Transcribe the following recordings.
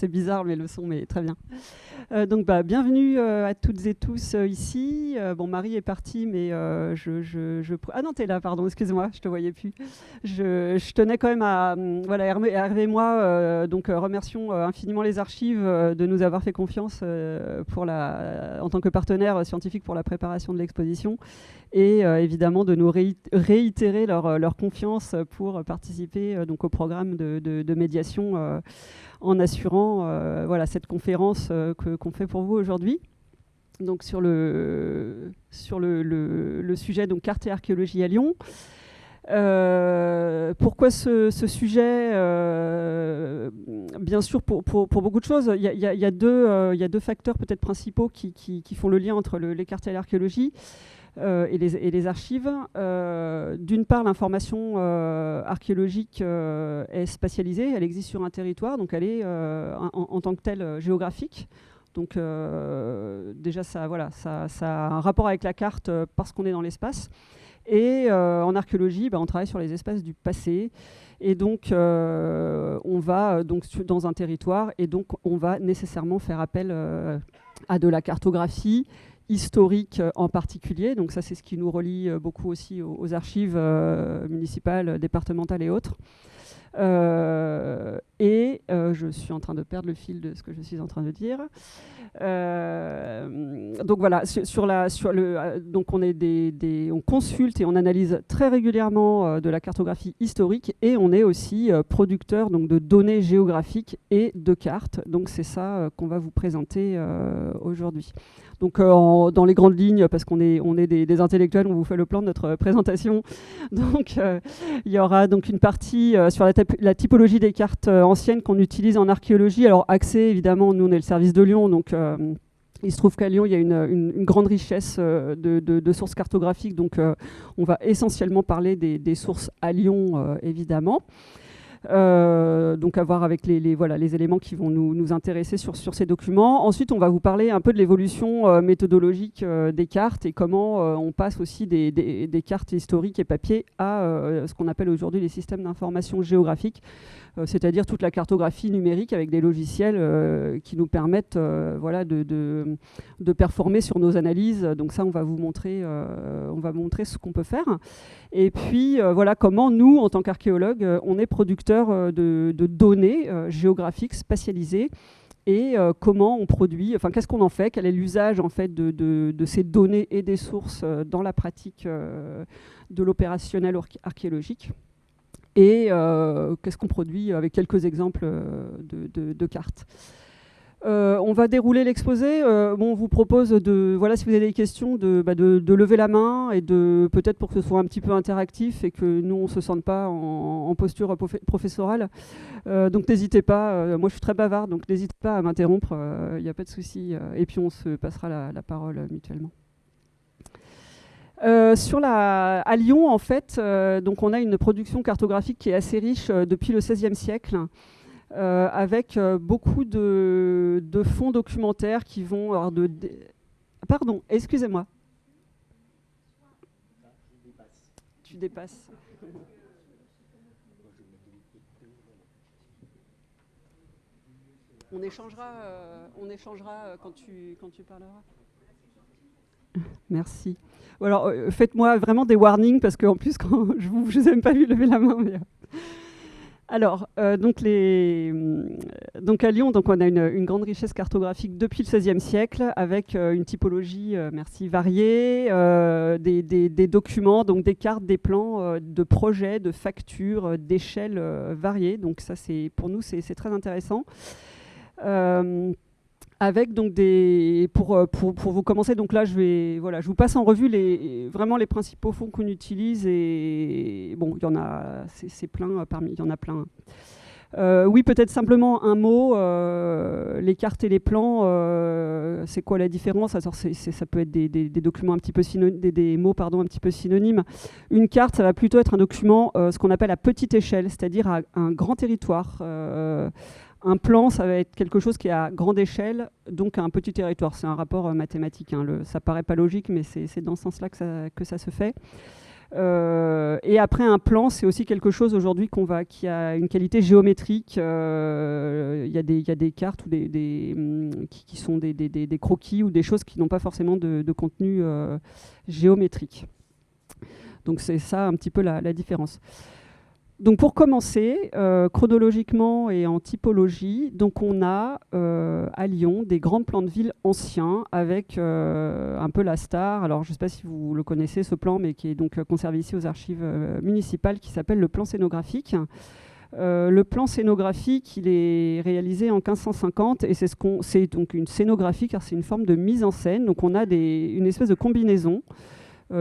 c'est bizarre mais le son, mais très bien. Donc bienvenue à toutes et tous ici. Bon, Marie est partie, mais ah non, t'es là, pardon, excuse-moi, je te voyais plus. Je tenais quand même à voilà, Hervé et moi, donc remercions infiniment les archives de nous avoir fait confiance en tant que partenaire scientifique pour la préparation de l'exposition, et évidemment de nous réitérer leur confiance pour participer donc au programme de médiation en assurant voilà, cette conférence qu'on fait pour vous aujourd'hui. Donc sur le sujet donc carte et archéologie à Lyon. Pourquoi ce sujet bien sûr pour beaucoup de choses. Il y a deux facteurs peut-être principaux qui font le lien entre les cartes et l'archéologie. Et les archives. D'une part, l'information archéologique est spatialisée, elle existe sur un territoire, donc elle est en tant que telle géographique. Donc déjà, ça a un rapport avec la carte parce qu'on est dans l'espace. Et en archéologie, on travaille sur les espaces du passé. Et donc, on va donc dans un territoire, et donc on va nécessairement faire appel à de la cartographie historique en particulier. Donc ça, c'est ce qui nous relie beaucoup aussi aux archives municipales, départementales et autres. Je suis en train de perdre le fil de ce que je suis en train de dire. Donc voilà, donc on consulte et on analyse très régulièrement de la cartographie historique, et on est aussi producteur donc de données géographiques et de cartes. Donc c'est ça qu'on va vous présenter aujourd'hui. Donc dans les grandes lignes, parce qu'on est des intellectuels, on vous fait le plan de notre présentation. Donc il y aura donc une partie sur la typologie des cartes anciennes qu'on utilise en archéologie. Alors accès, évidemment, nous on est le service de Lyon, donc il se trouve qu'à Lyon il y a une grande richesse de sources cartographiques. Donc on va essentiellement parler des sources à Lyon, évidemment. Donc à voir avec les éléments qui vont nous intéresser sur ces documents. Ensuite, on va vous parler un peu de l'évolution méthodologique des cartes et comment on passe aussi des cartes historiques et papier à ce qu'on appelle aujourd'hui les systèmes d'information géographique, c'est-à-dire toute la cartographie numérique avec des logiciels qui nous permettent de performer sur nos analyses. Donc ça, on va montrer ce qu'on peut faire. Et puis, voilà comment nous, en tant qu'archéologues, on est producteurs de données géographiques spatialisées, et comment on produit, enfin qu'est-ce qu'on en fait, quel est l'usage en fait de ces données et des sources dans la pratique de l'opérationnel archéologique, et qu'est-ce qu'on produit avec quelques exemples de cartes. On va dérouler l'exposé. On vous propose si vous avez des questions, de lever la main, et peut-être pour que ce soit un petit peu interactif et que nous on se sente pas en posture professorale. Donc n'hésitez pas. Moi je suis très bavard, donc n'hésitez pas à m'interrompre. Il n'y a pas de souci. Et puis on se passera la parole mutuellement. À Lyon, en fait, donc on a une production cartographique qui est assez riche depuis le XVIe siècle. Avec beaucoup de fonds documentaires qui vont... Pardon, excusez-moi. Tu dépasses. On échangera quand tu parleras. Merci. Alors, faites-moi vraiment des warnings, parce qu'en plus, quand je ne vous ai même pas vu lever la main. Mais... Alors, donc à Lyon, donc on a une grande richesse cartographique depuis le XVIe siècle, avec une typologie variée, des documents, donc des cartes, des plans, de projets, de factures, d'échelles variées. Donc ça, pour nous, c'est très intéressant. Avec donc pour vous commencer, donc là je vous passe en revue les principaux fonds qu'on utilise, et bon, il y en a, c'est plein, il y en a plein. Oui, peut-être simplement un mot, les cartes et les plans, c'est quoi la différence? Alors, ça peut être des documents un petit peu des mots un petit peu synonymes. Une carte, ça va plutôt être un document, ce qu'on appelle à petite échelle, c'est-à-dire à un grand territoire. Un plan, ça va être quelque chose qui est à grande échelle, donc à un petit territoire. C'est un rapport mathématique. Ça paraît pas logique, mais c'est dans ce sens-là que ça se fait. Et après, un plan, c'est aussi quelque chose aujourd'hui qui a une qualité géométrique. Il y a des cartes ou qui sont des croquis ou des choses qui n'ont pas forcément de contenu géométrique. Donc c'est ça un petit peu la différence. Donc pour commencer, chronologiquement et en typologie, donc on a à Lyon des grands plans de ville anciens avec un peu la star. Alors je ne sais pas si vous le connaissez ce plan, mais qui est donc conservé ici aux archives municipales, qui s'appelle le plan scénographique. Le plan scénographique, il est réalisé en 1550 et c'est donc une scénographie car c'est une forme de mise en scène. Donc on a une espèce de combinaison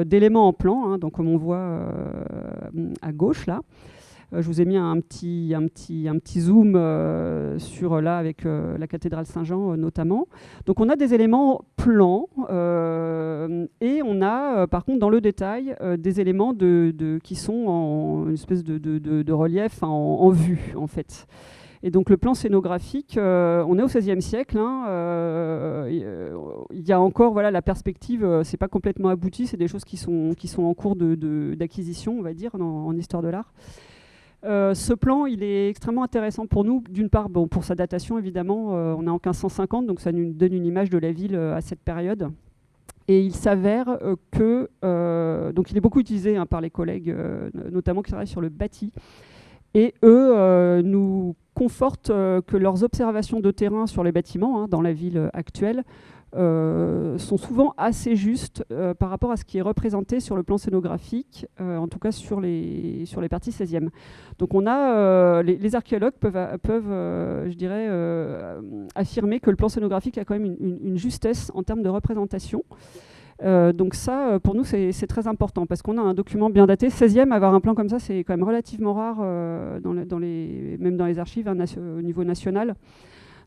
d'éléments en plan, hein, donc comme on voit à gauche là. Je vous ai mis un petit zoom sur là avec la cathédrale Saint-Jean notamment. Donc on a des éléments plans et on a par contre dans le détail des éléments qui sont en une espèce de relief en vue en fait. Et donc le plan scénographique, on est au XVIe siècle. Hein, il y a encore la perspective, c'est pas complètement abouti, c'est des choses qui sont en cours d'acquisition, on va dire, en histoire de l'art. Ce plan, il est extrêmement intéressant pour nous. D'une part, pour sa datation, évidemment, on est en 1550, donc ça nous donne une image de la ville à cette période. Et il s'avère que... donc il est beaucoup utilisé par les collègues, notamment qui travaillent sur le bâti. Et eux nous confortent que leurs observations de terrain sur les bâtiments, hein, dans la ville actuelle, sont souvent assez justes par rapport à ce qui est représenté sur le plan scénographique, en tout cas sur les parties 16e. Donc on a, les archéologues peuvent je dirais, affirmer que le plan scénographique a quand même une justesse en termes de représentation. Donc ça, pour nous, c'est très important parce qu'on a un document bien daté. 16e, avoir un plan comme ça, c'est quand même relativement rare, même dans les archives au niveau national.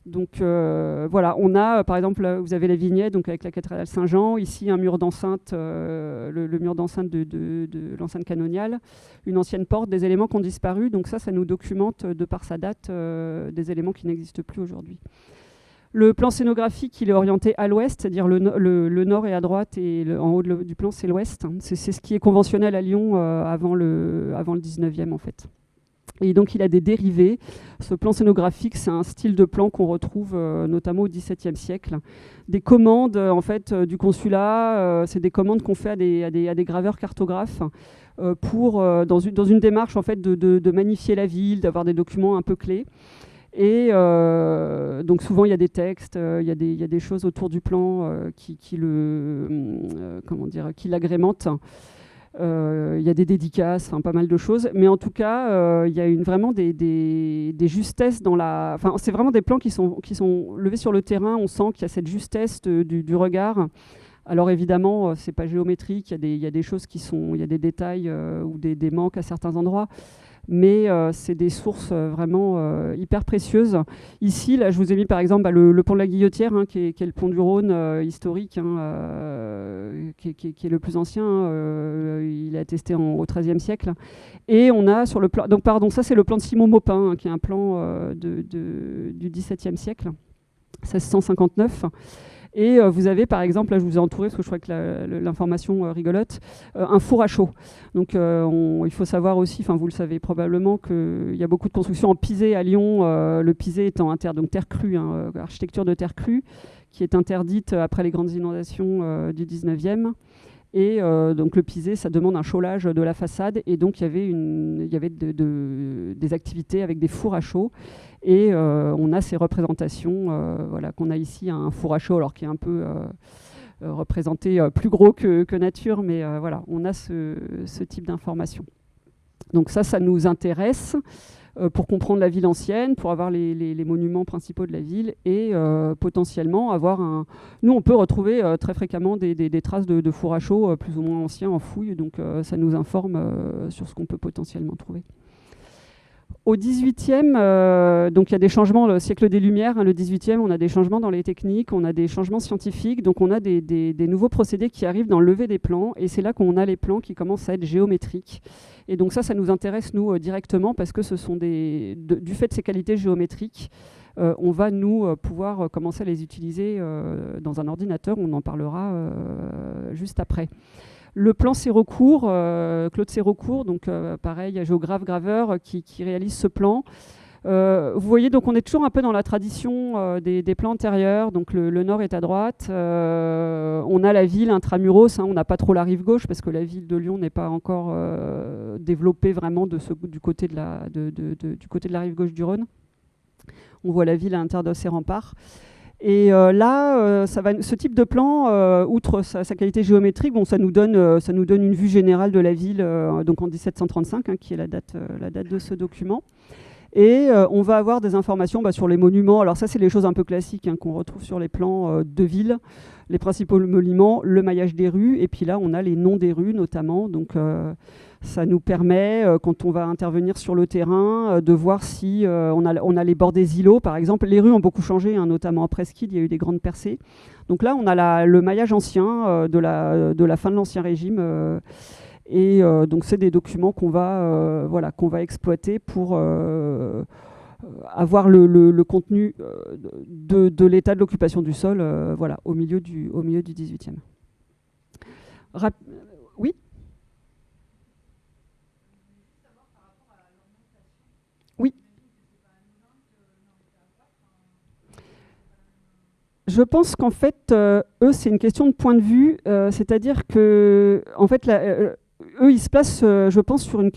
Donc voilà, on a par exemple, là, vous avez la vignette donc avec la cathédrale Saint-Jean, ici un mur d'enceinte, le mur d'enceinte de l'enceinte canoniale, une ancienne porte, des éléments qui ont disparu. Donc ça nous documente de par sa date des éléments qui n'existent plus aujourd'hui. Le plan scénographique, il est orienté à l'ouest, c'est-à-dire le nord est à droite et en haut du plan, c'est l'ouest. C'est ce qui est conventionnel à Lyon avant le 19e, en fait. Et donc, il a des dérivés. Ce plan scénographique, c'est un style de plan qu'on retrouve notamment au XVIIe siècle. Des commandes, en fait, du consulat, c'est des commandes qu'on fait à des graveurs cartographes dans une démarche, en fait, de magnifier la ville, d'avoir des documents un peu clés. Et donc souvent il y a des textes, il y a des choses autour du plan qui l'agrémentent. Il y a des dédicaces, pas mal de choses. Mais en tout cas, il y a vraiment des justesses dans la... Enfin, c'est vraiment des plans qui sont levés sur le terrain. On sent qu'il y a cette justesse du regard. Alors évidemment, c'est pas géométrique. Il y a des choses il y a des détails ou des manques à certains endroits. Mais c'est des sources vraiment hyper précieuses. Ici, là, je vous ai mis par exemple le pont de la Guillotière, hein, qui est le pont du Rhône historique, hein, qui est le plus ancien. Il a été testé au XIIIe siècle. Et on a sur le plan... Donc pardon, ça c'est le plan de Simon Maupin, hein, qui est un plan du XVIIe siècle, 1659. Et vous avez par exemple, là je vous ai entouré parce que je crois que l'information rigolote, un four à chaud. Donc il faut savoir aussi, vous le savez probablement, qu'il y a beaucoup de constructions en pisé à Lyon, le pisé étant donc terre crue, hein, architecture de terre crue, qui est interdite après les grandes inondations du 19e. Et donc le pisé, ça demande un chaulage de la façade, et donc il y avait des activités avec des fours à chaud. Et on a ces représentations, qu'on a ici un four à chaud, alors qui est un peu représenté plus gros que nature, mais voilà, on a ce type d'informations. Donc ça nous intéresse pour comprendre la ville ancienne, pour avoir les monuments principaux de la ville et potentiellement avoir Nous, on peut retrouver très fréquemment des traces de four à chaud plus ou moins anciens en fouille, donc ça nous informe sur ce qu'on peut potentiellement trouver. Au XVIIIe, donc il y a des changements, le siècle des Lumières, hein, le XVIIIe, on a des changements dans les techniques, on a des changements scientifiques, donc on a des nouveaux procédés qui arrivent dans le lever des plans, et c'est là qu'on a les plans qui commencent à être géométriques. Et donc ça nous intéresse, nous, directement, parce que ce sont du fait de ces qualités géométriques, on va, nous, pouvoir commencer à les utiliser dans un ordinateur, on en parlera juste après. Le plan Sérocourt, Claude Sérocourt, donc pareil, géographe, graveur, qui réalise ce plan. Vous voyez, donc on est toujours un peu dans la tradition des plans antérieurs. Donc le nord est à droite. On a la ville intramuros. On n'a pas trop la rive gauche parce que la ville de Lyon n'est pas encore développée vraiment du côté de la rive gauche du Rhône. On voit la ville à l'intérieur de ses remparts. Et là, ce type de plan, outre sa qualité géométrique, bon, ça nous donne une vue générale de la ville, donc en 1735, qui est la date de ce document. Et on va avoir des informations sur les monuments. Alors ça, c'est les choses un peu classiques qu'on retrouve sur les plans de ville. Les principaux monuments, le maillage des rues, et puis là, on a les noms des rues notamment. Donc ça nous permet, quand on va intervenir sur le terrain, de voir si on a les bords des îlots, par exemple. Les rues ont beaucoup changé, notamment à Presqu'île, il y a eu des grandes percées. Donc là, on a le maillage ancien de la fin de l'Ancien Régime. Et donc c'est des documents qu'on va exploiter pour avoir le contenu de l'état de l'occupation du sol au milieu du 18e. Oui. Oui. Je pense qu'en fait, eux, c'est une question de point de vue, c'est-à-dire que, en fait, eux, ils se placent, je pense, sur une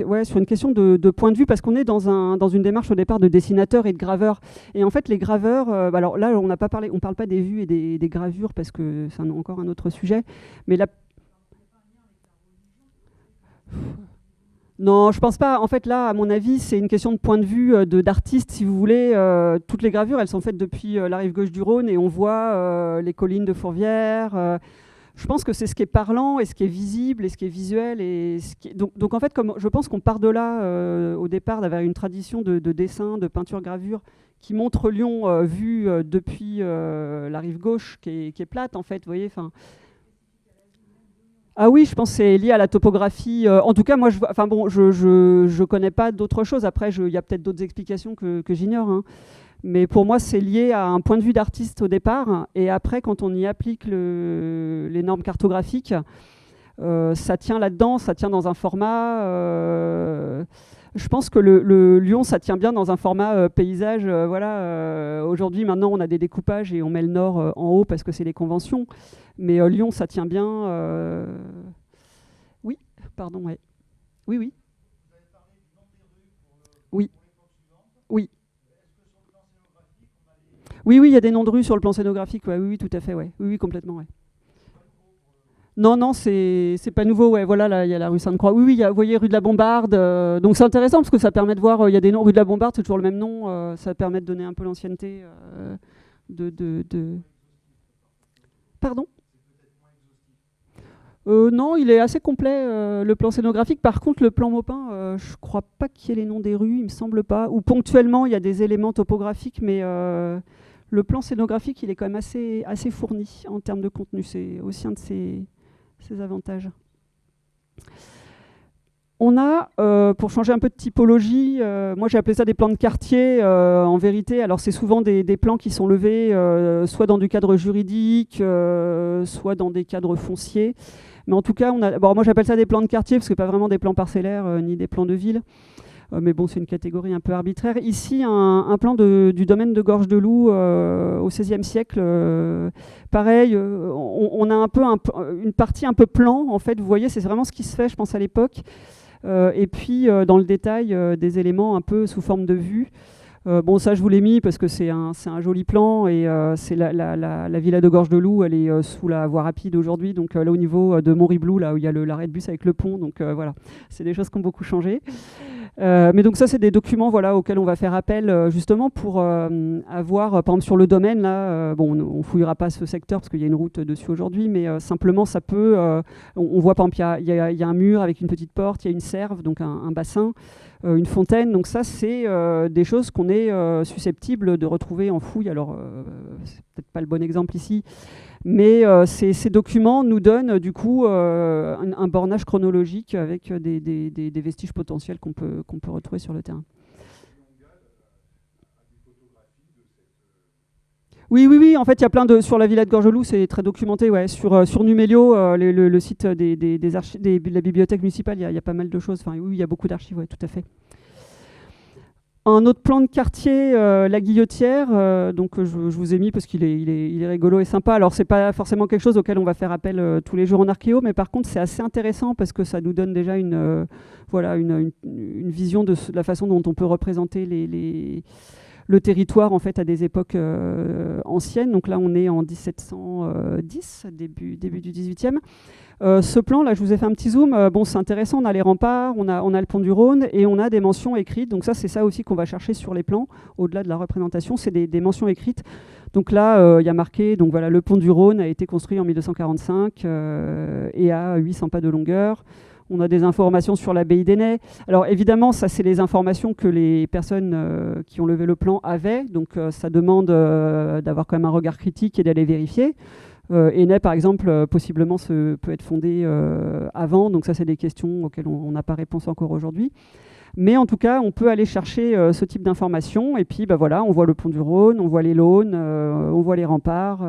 question de point de vue, parce qu'on est dans une démarche au départ de dessinateur et de graveur. Et en fait, les graveurs, alors là, on parle pas des vues et des gravures, parce que c'est encore un autre sujet. Mais là, non, je pense pas. En fait, là, à mon avis, c'est une question de point de vue d'artiste, si vous voulez. Toutes les gravures, elles sont faites depuis la rive gauche du Rhône, et on voit les collines de Fourvière. Je pense que c'est ce qui est parlant et ce qui est visible et ce qui est visuel. Donc en fait, je pense qu'on part de là au départ d'avoir une tradition de dessin, de peinture, gravure qui montre Lyon vu depuis la rive gauche qui est plate en fait. Vous voyez, ah oui, je pense que c'est lié à la topographie. En tout cas, moi, je connais pas d'autre chose. Après, il y a peut-être d'autres explications que j'ignore. Mais pour moi, c'est lié à un point de vue d'artiste au départ. Et après, quand on y applique les normes cartographiques, ça tient là-dedans, ça tient dans un format... je pense que le Lyon, ça tient bien dans un format paysage. Aujourd'hui, maintenant, on a des découpages et on met le nord en haut parce que c'est les conventions. Mais Lyon, ça tient bien... Oui, pardon, ouais. Oui, oui. Oui. Oui. Oui, il y a des noms de rues sur le plan scénographique. Ouais, oui, tout à fait. Ouais. Oui, complètement. Ouais. Non, c'est pas nouveau. Ouais, voilà, là, il y a la rue Sainte-Croix. Oui, vous voyez, rue de la Bombarde. Donc c'est intéressant parce que ça permet de voir. Il y a des noms. Rue de la Bombarde, c'est toujours le même nom. Ça permet de donner un peu l'ancienneté de. Pardon. Non, il est assez complet, le plan scénographique. Par contre, le plan Maupin, je crois pas qu'il y ait les noms des rues, il me semble pas. Ou ponctuellement, il y a des éléments topographiques, mais le plan scénographique, il est quand même assez fourni en termes de contenu. C'est aussi un de ses avantages. On a, pour changer un peu de typologie, moi j'ai appelé ça des plans de quartier. En vérité, alors c'est souvent des plans qui sont levés soit dans du cadre juridique, soit dans des cadres fonciers. Mais en tout cas, moi j'appelle ça des plans de quartier, parce que pas vraiment des plans parcellaires, ni des plans de ville. Mais bon, c'est une catégorie un peu arbitraire. Ici, un plan du domaine de Gorge de Loup au XVIe siècle. Pareil, on a un peu une partie un peu plan, en fait. Vous voyez, c'est vraiment ce qui se fait, je pense, à l'époque. Et puis, dans le détail, des éléments un peu sous forme de vue. Bon, ça, je vous l'ai mis parce que c'est un joli plan. Et c'est la villa de Gorge de Loup, elle est sous la voie rapide aujourd'hui. Donc là, au niveau de Montriblou, là où il y a l'arrêt de bus avec le pont. Donc voilà, c'est des choses qui ont beaucoup changé. Mais donc ça, c'est des documents auxquels on va faire appel justement pour avoir, par exemple sur le domaine, là, on ne fouillera pas ce secteur parce qu'il y a une route dessus aujourd'hui, mais simplement ça peut, on voit par exemple il y a un mur avec une petite porte, il y a une serve, donc un bassin, une fontaine, donc ça c'est des choses qu'on est susceptible de retrouver en fouille. Alors c'est peut-être pas le bon exemple ici, mais ces documents nous donnent du coup un bornage chronologique avec des vestiges potentiels qu'on peut retrouver sur le terrain. Oui. En fait, il y a plein de sur la villa de Gorgelou, c'est très documenté. Ouais. Sur Numélo, le site de la bibliothèque municipale, il y a pas mal de choses. Enfin, oui, il y a beaucoup d'archives. Ouais, tout à fait. Un autre plan de quartier, la Guillotière, donc je vous ai mis parce qu'il est rigolo et sympa. Alors c'est pas forcément quelque chose auquel on va faire appel tous les jours en archéo, mais par contre c'est assez intéressant parce que ça nous donne déjà une vision de la façon dont on peut représenter le territoire en fait à des époques anciennes. Donc là on est en 1710, début du 18e. Ce plan, là, je vous ai fait un petit zoom. Bon, c'est intéressant, on a les remparts, on a le pont du Rhône et on a des mentions écrites. Donc ça, c'est ça aussi qu'on va chercher sur les plans, au-delà de la représentation, c'est des mentions écrites. Donc là, il y a marqué, donc voilà, le pont du Rhône a été construit en 1245 et a 800 pas de longueur. On a des informations sur l'abbaye d'Ainay. Alors évidemment, ça, c'est les informations que les personnes qui ont levé le plan avaient. Donc ça demande d'avoir quand même un regard critique et d'aller vérifier. Ainay, par exemple, possiblement peut être fondé avant. Donc ça, c'est des questions auxquelles on n'a pas réponse encore aujourd'hui. Mais en tout cas, on peut aller chercher ce type d'informations. Et puis, voilà, on voit le pont du Rhône, on voit les Launes, on voit les remparts.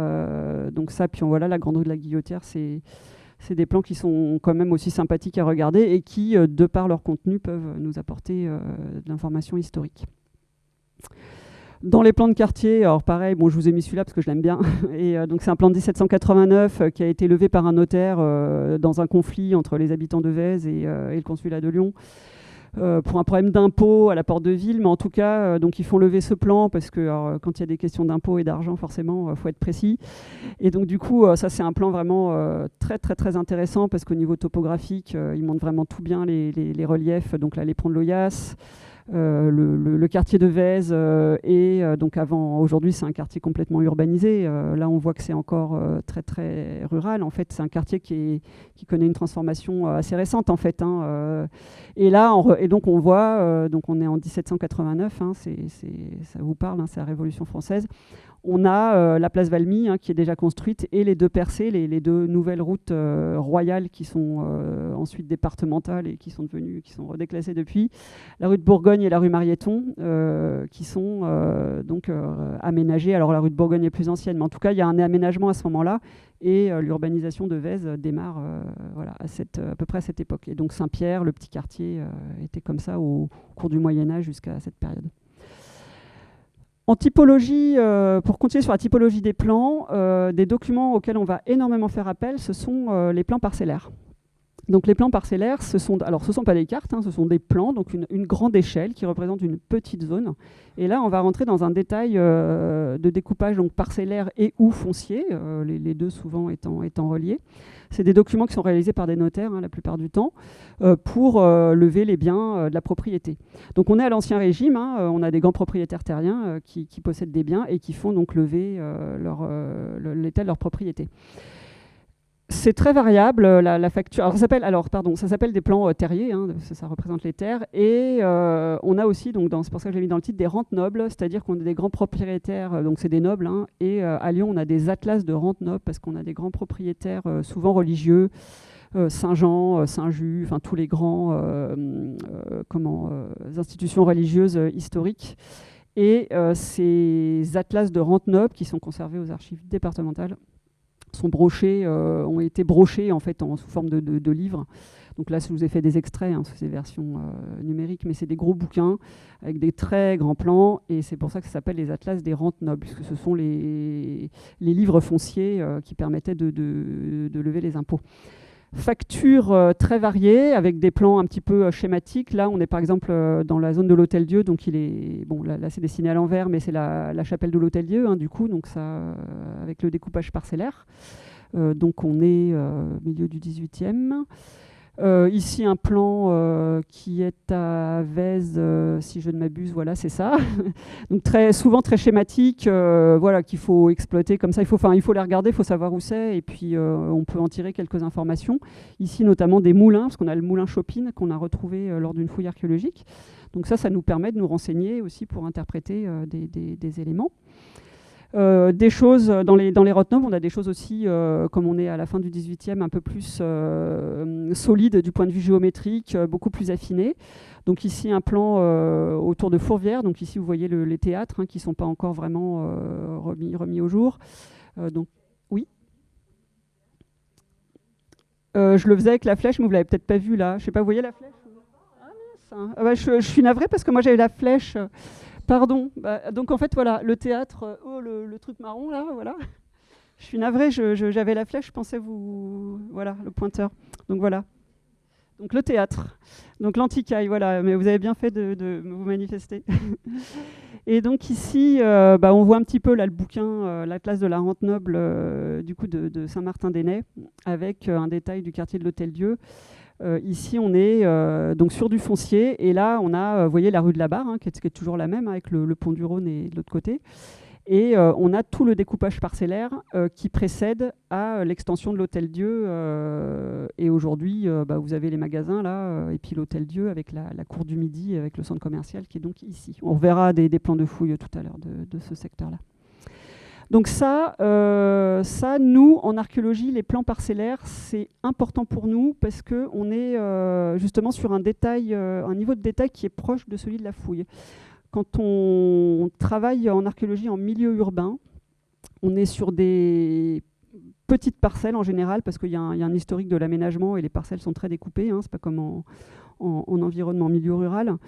Donc ça, puis voilà, la Grande Rue de la Guillotière, c'est des plans qui sont quand même aussi sympathiques à regarder et qui, de par leur contenu, peuvent nous apporter de l'information historique. Dans les plans de quartier, alors pareil, bon, je vous ai mis celui-là parce que je l'aime bien. Et donc c'est un plan de 1789 qui a été levé par un notaire dans un conflit entre les habitants de Vèze et le consulat de Lyon pour un problème d'impôt à la porte de ville. Mais en tout cas, donc ils font lever ce plan parce que alors, quand il y a des questions d'impôt et d'argent, forcément, faut être précis. Et donc du coup, ça c'est un plan vraiment très intéressant parce qu'au niveau topographique, il montre vraiment tout bien les reliefs. Donc là, les ponts de Loyasse. Le quartier de Vèze et donc aujourd'hui c'est un quartier complètement urbanisé. Là on voit que c'est encore très rural. En fait c'est un quartier qui connaît une transformation assez récente en fait. Et là et donc on voit donc on est en 1789. Ça vous parle, c'est la Révolution française. On a la place Valmy qui est déjà construite et les deux percées, les deux nouvelles routes royales qui sont ensuite départementales et qui sont redéclassées depuis. La rue de Bourgogne et la rue Marieton qui sont donc aménagées. Alors la rue de Bourgogne est plus ancienne, mais en tout cas il y a un aménagement à ce moment-là et l'urbanisation de Vèze démarre à peu près à cette époque. Et donc Saint-Pierre, le petit quartier, était comme ça au cours du Moyen-Âge jusqu'à cette période. En typologie, pour continuer sur la typologie des plans, des documents auxquels on va énormément faire appel, ce sont les plans parcellaires. Donc les plans parcellaires, ce sont pas des cartes, ce sont des plans, donc une grande échelle qui représente une petite zone. Et là, on va rentrer dans un détail de découpage donc parcellaire et ou foncier, les deux souvent étant reliés. C'est des documents qui sont réalisés par des notaires la plupart du temps pour lever les biens de la propriété. Donc on est à l'Ancien Régime, on a des grands propriétaires terriens qui possèdent des biens et qui font donc lever l'état de leur propriété. C'est très variable, la facture. Alors, ça s'appelle des plans terriers, ça représente les terres. Et on a aussi, c'est pour ça que j'ai mis dans le titre, des rentes nobles, c'est-à-dire qu'on a des grands propriétaires, donc c'est des nobles. Et à Lyon, on a des atlas de rentes nobles parce qu'on a des grands propriétaires, souvent religieux, Saint-Jean, Saint-Just, enfin tous les grands institutions religieuses historiques. Et ces atlas de rentes nobles qui sont conservés aux archives départementales ont été brochés en fait sous forme de livres. Donc là, je vous ai fait des extraits, c'est des versions numériques, mais c'est des gros bouquins avec des très grands plans, et c'est pour ça que ça s'appelle les atlas des rentes nobles, puisque ce sont les livres fonciers qui permettaient de lever les impôts. Factures très variées, avec des plans un petit peu schématiques. Là, on est par exemple dans la zone de l'Hôtel-Dieu, donc là c'est dessiné à l'envers, mais c'est la chapelle de l'Hôtel-Dieu, du coup, donc ça, avec le découpage parcellaire. Donc on est au milieu du 18e. Ici, un plan qui est à Vèze, si je ne m'abuse, voilà, c'est ça. Donc souvent très schématique, qu'il faut exploiter comme ça. Il faut les regarder, il faut savoir où c'est, et puis on peut en tirer quelques informations. Ici, notamment des moulins, parce qu'on a le moulin Chopin qu'on a retrouvé lors d'une fouille archéologique. Donc ça nous permet de nous renseigner aussi pour interpréter des éléments. Des choses dans les Rotnov, on a des choses aussi, comme on est à la fin du 18e, un peu plus solides du point de vue géométrique, beaucoup plus affinées. Donc ici, un plan autour de Fourvière. Donc ici, vous voyez les théâtres qui ne sont pas encore vraiment remis au jour. Donc, oui. Je le faisais avec la flèche, mais vous ne l'avez peut-être pas vu là. Je ne sais pas, vous voyez la flèche? Ah, bah, je suis navrée parce que moi, j'avais la flèche. Pardon. Bah, donc en fait, voilà, le théâtre, le truc marron là, voilà. Je suis navrée, j'avais la flèche, je pensais vous... Voilà, le pointeur. Donc voilà. Donc le théâtre. Donc l'antiquaille, voilà. Mais vous avez bien fait de vous manifester. Et donc ici, on voit un petit peu là le bouquin, l'Atlas de la rente noble du coup de Saint-Martin-des-Nez, avec un détail du quartier de l'Hôtel-Dieu. Ici, on est donc sur du foncier, et là, on a, vous voyez, la rue de la Barre, qui est toujours la même, avec le pont du Rhône et de l'autre côté. Et on a tout le découpage parcellaire qui précède à l'extension de l'Hôtel-Dieu. Et aujourd'hui, vous avez les magasins là, et puis l'Hôtel-Dieu avec la cour du Midi, avec le centre commercial qui est donc ici. On verra des plans de fouille tout à l'heure de ce secteur-là. Donc ça, nous, en archéologie, les plans parcellaires, c'est important pour nous parce qu'on est justement sur un niveau de détail qui est proche de celui de la fouille. Quand on travaille en archéologie en milieu urbain, on est sur des petites parcelles en général, parce qu'il y a un historique de l'aménagement et les parcelles sont très découpées, c'est pas comme en environnement milieu rural.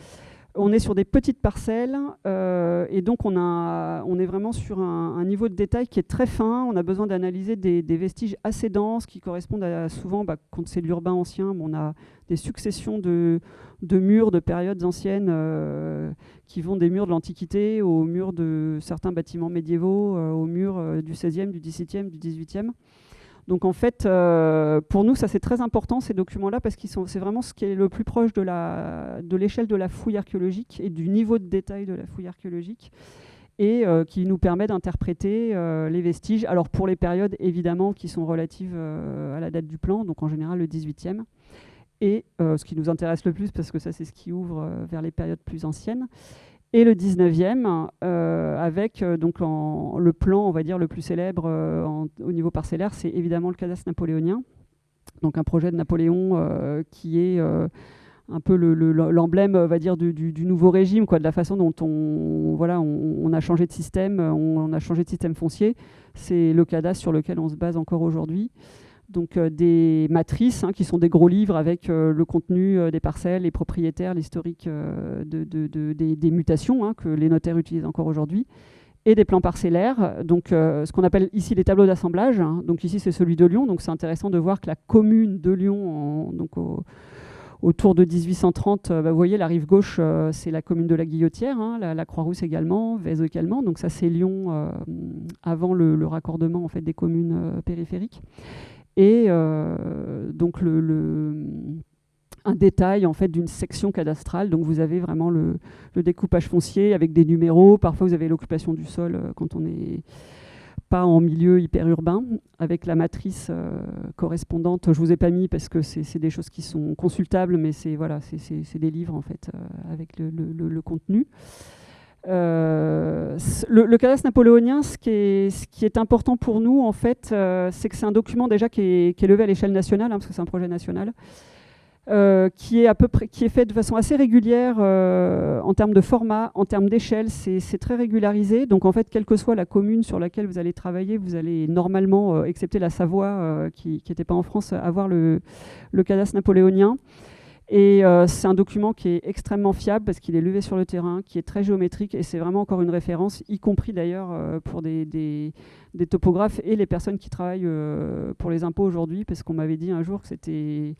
On est sur des petites parcelles et donc on est vraiment sur un niveau de détail qui est très fin. On a besoin d'analyser des vestiges assez denses qui correspondent à souvent, quand c'est l'urbain ancien, on a des successions de murs de périodes anciennes qui vont des murs de l'Antiquité aux murs de certains bâtiments médiévaux, aux murs du XVIe, du XVIIe, du XVIIIe. Donc en fait, pour nous, ça c'est très important ces documents-là parce que c'est vraiment ce qui est le plus proche de l'échelle de la fouille archéologique et du niveau de détail de la fouille archéologique et qui nous permet d'interpréter les vestiges. Alors pour les périodes évidemment qui sont relatives à la date du plan, donc en général le 18e. Et ce qui nous intéresse le plus parce que ça c'est ce qui ouvre vers les périodes plus anciennes. Et le 19e, avec donc le plan, on va dire, le plus célèbre au niveau parcellaire, c'est évidemment le cadastre napoléonien. Donc un projet de Napoléon qui est un peu l'emblème, on va dire, du nouveau régime, de la façon dont on a changé de système, on a changé de système foncier. C'est le cadastre sur lequel on se base encore aujourd'hui. Donc des matrices qui sont des gros livres avec le contenu des parcelles, les propriétaires, l'historique des mutations que les notaires utilisent encore aujourd'hui, et des plans parcellaires, donc ce qu'on appelle ici les tableaux d'assemblage. Donc ici c'est celui de Lyon, donc c'est intéressant de voir que la commune de Lyon, autour de 1830, vous voyez la rive gauche, c'est la commune de la Guillotière, la Croix-Rousse également, Vézo également, donc ça c'est Lyon avant le raccordement en fait, des communes périphériques. Et donc un détail en fait d'une section cadastrale. Donc vous avez vraiment le découpage foncier avec des numéros. Parfois vous avez l'occupation du sol quand on n'est pas en milieu hyper urbain, avec la matrice correspondante. Je vous ai pas mis parce que c'est des choses qui sont consultables, mais c'est des livres en fait avec le contenu. Le cadastre napoléonien, ce qui est important pour nous, en fait, c'est que c'est un document déjà qui est levé à l'échelle nationale, parce que c'est un projet national, qui est fait de façon assez régulière en termes de format, en termes d'échelle, c'est très régularisé. Donc en fait, quelle que soit la commune sur laquelle vous allez travailler, vous allez normalement, excepté la Savoie, qui n'était pas en France, avoir le cadastre napoléonien. Et c'est un document qui est extrêmement fiable parce qu'il est levé sur le terrain, qui est très géométrique et c'est vraiment encore une référence, y compris d'ailleurs pour des topographes et les personnes qui travaillent pour les impôts aujourd'hui, parce qu'on m'avait dit un jour que c'était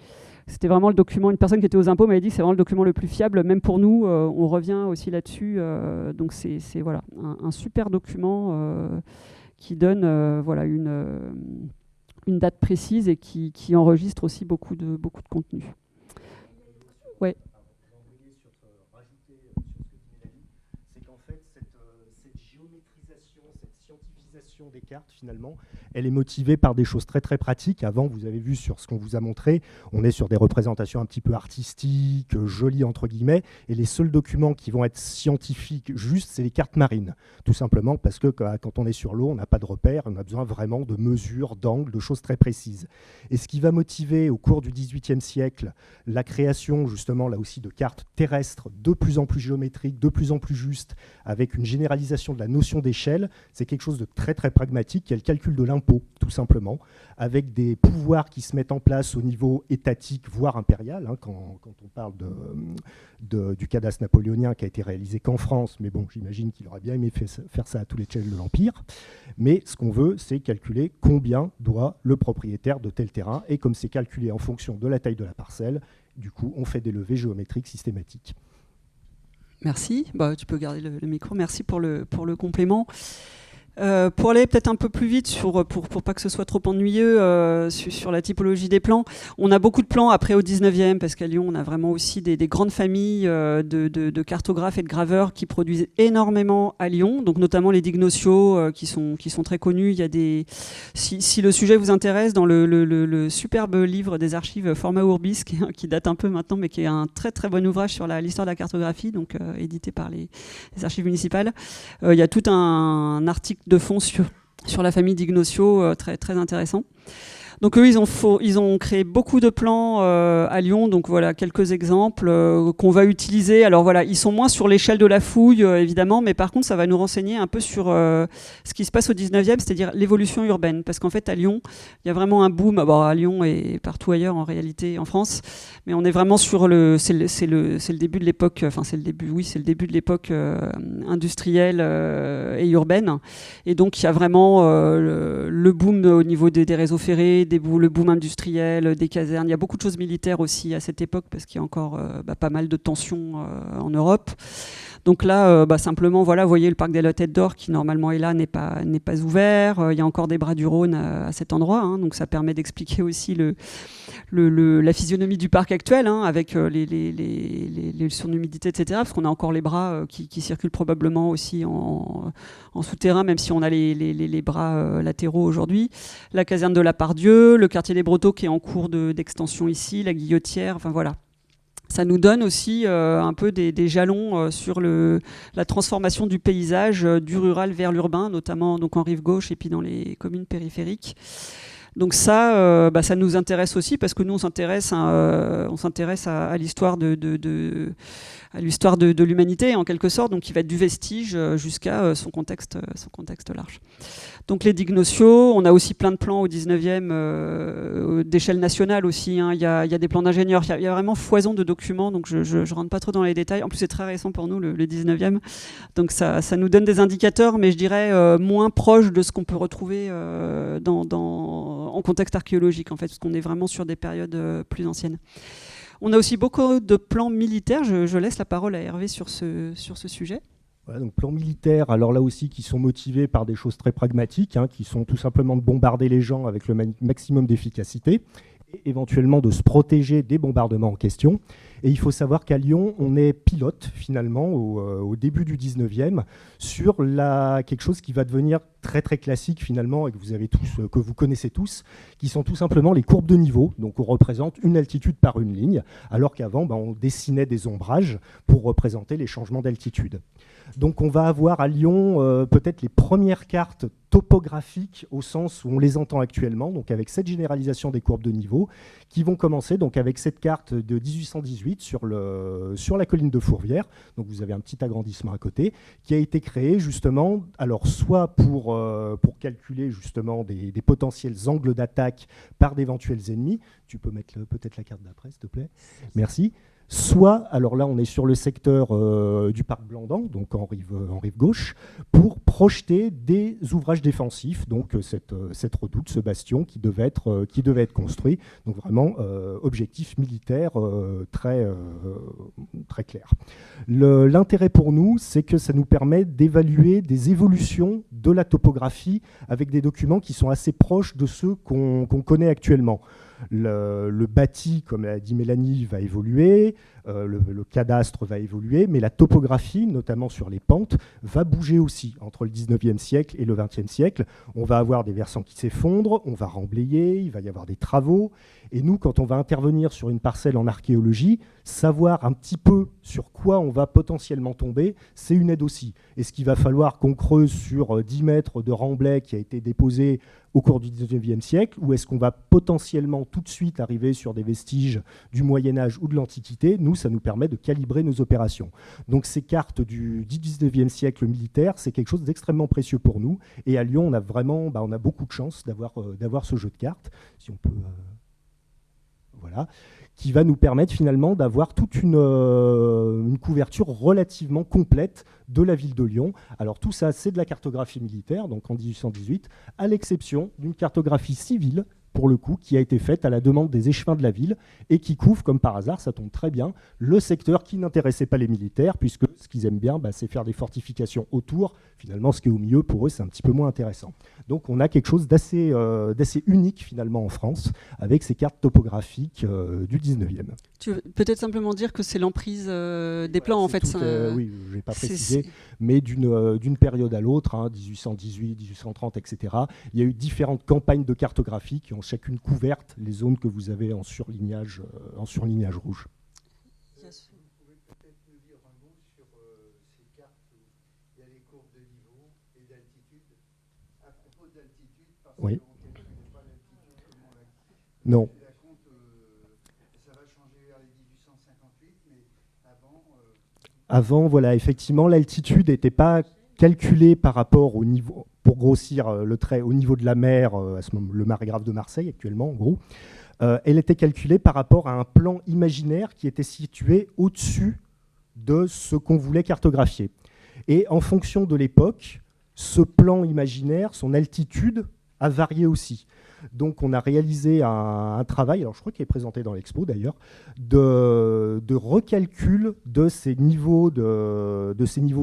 vraiment le document, une personne qui était aux impôts m'avait dit que c'est vraiment le document le plus fiable, même pour nous, on revient aussi là-dessus. Donc c'est voilà, un super document qui donne une date précise et qui enregistre aussi beaucoup de contenu. Ouais. Rajouter sur ce que dit Mélanie, c'est qu'en fait, cette géométrisation, cette scientifisation des cartes, finalement, elle est motivée par des choses très très pratiques. Avant, vous avez vu sur ce qu'on vous a montré, on est sur des représentations un petit peu artistiques, jolies entre guillemets, et les seuls documents qui vont être scientifiques juste, c'est les cartes marines. Tout simplement parce que quand on est sur l'eau, on n'a pas de repères, on a besoin vraiment de mesures, d'angles, de choses très précises. Et ce qui va motiver au cours du XVIIIe siècle la création justement là aussi de cartes terrestres de plus en plus géométriques, de plus en plus justes, avec une généralisation de la notion d'échelle, c'est quelque chose de très très pragmatique, qui est le calcul de l'impôt, tout simplement, avec des pouvoirs qui se mettent en place au niveau étatique, voire impérial, hein, quand on parle du cadastre napoléonien qui a été réalisé qu'en France, mais bon, j'imagine qu'il aurait bien aimé faire ça à tous les échelles de l'Empire. Mais ce qu'on veut, c'est calculer combien doit le propriétaire de tel terrain, et comme c'est calculé en fonction de la taille de la parcelle, du coup, on fait des levées géométriques systématiques. Merci. Bah, tu peux garder le micro. Merci pour le complément. Pour aller peut-être un peu plus vite, pour pas que ce soit trop ennuyeux, sur la typologie des plans, on a beaucoup de plans après au 19e, parce qu'à Lyon, on a vraiment aussi des grandes familles de cartographes et de graveurs qui produisent énormément à Lyon, donc notamment les Dignosio, qui sont très connus. Il y a si le sujet vous intéresse, dans le superbe livre des archives Forma Urbis, qui date un peu maintenant, mais qui est un très très bon ouvrage sur l'histoire de la cartographie, donc édité par les archives municipales, il y a tout un article de fond sur la famille Dignosio, très, très intéressant. Donc eux, ils ont créé beaucoup de plans à Lyon, donc voilà quelques exemples qu'on va utiliser. Alors voilà, ils sont moins sur l'échelle de la fouille, évidemment, mais par contre, ça va nous renseigner un peu sur ce qui se passe au 19e, c'est-à-dire l'évolution urbaine. Parce qu'en fait, à Lyon, il y a vraiment un boom, à Lyon et partout ailleurs en réalité en France, mais on est vraiment sur c'est le début de l'époque, enfin c'est le début de l'époque industrielle et urbaine. Et donc, il y a vraiment le boom au niveau des réseaux ferrés, le boom industriel, des casernes. Il y a beaucoup de choses militaires aussi à cette époque parce qu'il y a encore pas mal de tensions en Europe. Donc là, simplement, voilà, vous voyez le parc des La Tête d'Or qui normalement est là, n'est pas ouvert. Il y a encore des bras du Rhône à cet endroit, hein, donc ça permet d'expliquer aussi la physionomie du parc actuel, hein, avec les leçons d'humidité, etc. Parce qu'on a encore les bras qui circulent probablement aussi en souterrain, même si on a les bras latéraux aujourd'hui. La caserne de la Pardieu, le quartier des Brotteaux qui est en cours d'extension ici, la Guillotière, enfin voilà. Ça nous donne aussi un peu des jalons sur la transformation du paysage du rural vers l'urbain, notamment donc en rive gauche et puis dans les communes périphériques. Donc ça nous intéresse aussi parce que nous on s'intéresse à l'histoire à l'histoire de l'humanité en quelque sorte, donc qui va être du vestige jusqu'à son contexte large. Donc les Dignosio, on a aussi plein de plans au 19e d'échelle nationale aussi, hein. Il y a des plans d'ingénieurs, il y a vraiment foison de documents, donc je rentre pas trop dans les détails. En plus c'est très récent pour nous le 19e, donc ça nous donne des indicateurs, mais je dirais moins proches de ce qu'on peut retrouver en contexte archéologique en fait, parce qu'on est vraiment sur des périodes plus anciennes. On a aussi beaucoup de plans militaires. Je laisse la parole à Hervé sur ce sujet. Voilà, donc plans militaires, alors là aussi, qui sont motivés par des choses très pragmatiques, hein, qui sont tout simplement de bombarder les gens avec le maximum d'efficacité, et éventuellement de se protéger des bombardements en question. Et il faut savoir qu'à Lyon, on est pilote, finalement, au début du 19e, sur quelque chose qui va devenir très très classique, finalement, et que vous connaissez tous, qui sont tout simplement les courbes de niveau. Donc on représente une altitude par une ligne, alors qu'avant, on dessinait des ombrages pour représenter les changements d'altitude. Donc on va avoir à Lyon peut-être les premières cartes topographiques au sens où on les entend actuellement, donc avec cette généralisation des courbes de niveau, qui vont commencer donc avec cette carte de 1818 sur la colline de Fourvière. Donc vous avez un petit agrandissement à côté, qui a été créé justement, alors soit pour calculer justement des potentiels angles d'attaque par d'éventuels ennemis. Tu peux mettre peut-être la carte d'après, s'il te plaît. Merci. Soit, alors là on est sur le secteur du parc Blandan, donc en rive gauche, pour projeter des ouvrages défensifs, donc cette redoute, ce bastion qui devait être construit, donc vraiment objectif militaire très clair. L'intérêt pour nous, c'est que ça nous permet d'évaluer des évolutions de la topographie avec des documents qui sont assez proches de ceux qu'on connaît actuellement. Le bâti, comme l'a dit Mélanie, va évoluer, le cadastre va évoluer, mais la topographie, notamment sur les pentes, va bouger aussi entre le 19e siècle et le 20e siècle. On va avoir des versants qui s'effondrent, on va remblayer, il va y avoir des travaux. Et nous, quand on va intervenir sur une parcelle en archéologie, savoir un petit peu sur quoi on va potentiellement tomber, c'est une aide aussi. Est-ce qu'il va falloir qu'on creuse sur 10 mètres de remblai qui a été déposé au cours du 19e siècle, ou est-ce qu'on va potentiellement tout de suite arriver sur des vestiges du Moyen-Âge ou de l'Antiquité? Nous, ça nous permet de calibrer nos opérations. Donc ces cartes du 19e siècle militaire, c'est quelque chose d'extrêmement précieux pour nous. Et à Lyon, on a vraiment on a beaucoup de chance d'avoir ce jeu de cartes. Si on peut... voilà, qui va nous permettre finalement d'avoir toute une couverture relativement complète de la ville de Lyon. Alors tout ça, c'est de la cartographie militaire, donc en 1818, à l'exception d'une cartographie civile, pour le coup, qui a été faite à la demande des échevins de la ville et qui couvre, comme par hasard, ça tombe très bien, le secteur qui n'intéressait pas les militaires, puisque ce qu'ils aiment bien, c'est faire des fortifications autour. Finalement, ce qui est au milieu, pour eux, c'est un petit peu moins intéressant. Donc on a quelque chose d'assez unique, finalement, en France, avec ces cartes topographiques du 19e. Tu veux peut-être simplement dire que c'est l'emprise des plans, en fait. Oui, je ne vais pas préciser, mais d'une période à l'autre, 1818, 1830, etc., il y a eu différentes campagnes de cartographie qui ont chacune couverte les zones que vous avez en surlignage rouge. Yes. Vous pouvez peut-être nous dire un mot sur ces cartes où il y a les courbes de niveau et d'altitude. À propos d'altitude, parce qu'on ne calcule pas l'altitude comme on l'a dit. Non. Ça va changer vers les 1858, mais avant... Avant, voilà, effectivement, l'altitude n'était pas calculée par rapport au niveau, pour grossir le trait, au niveau de la mer, à ce moment, le marégraphe de Marseille actuellement, en gros. Elle était calculée par rapport à un plan imaginaire qui était situé au-dessus de ce qu'on voulait cartographier. Et en fonction de l'époque, ce plan imaginaire, son altitude, a varié aussi. Donc on a réalisé un travail, alors je crois qu'il est présenté dans l'expo d'ailleurs, de recalcul de ces niveaux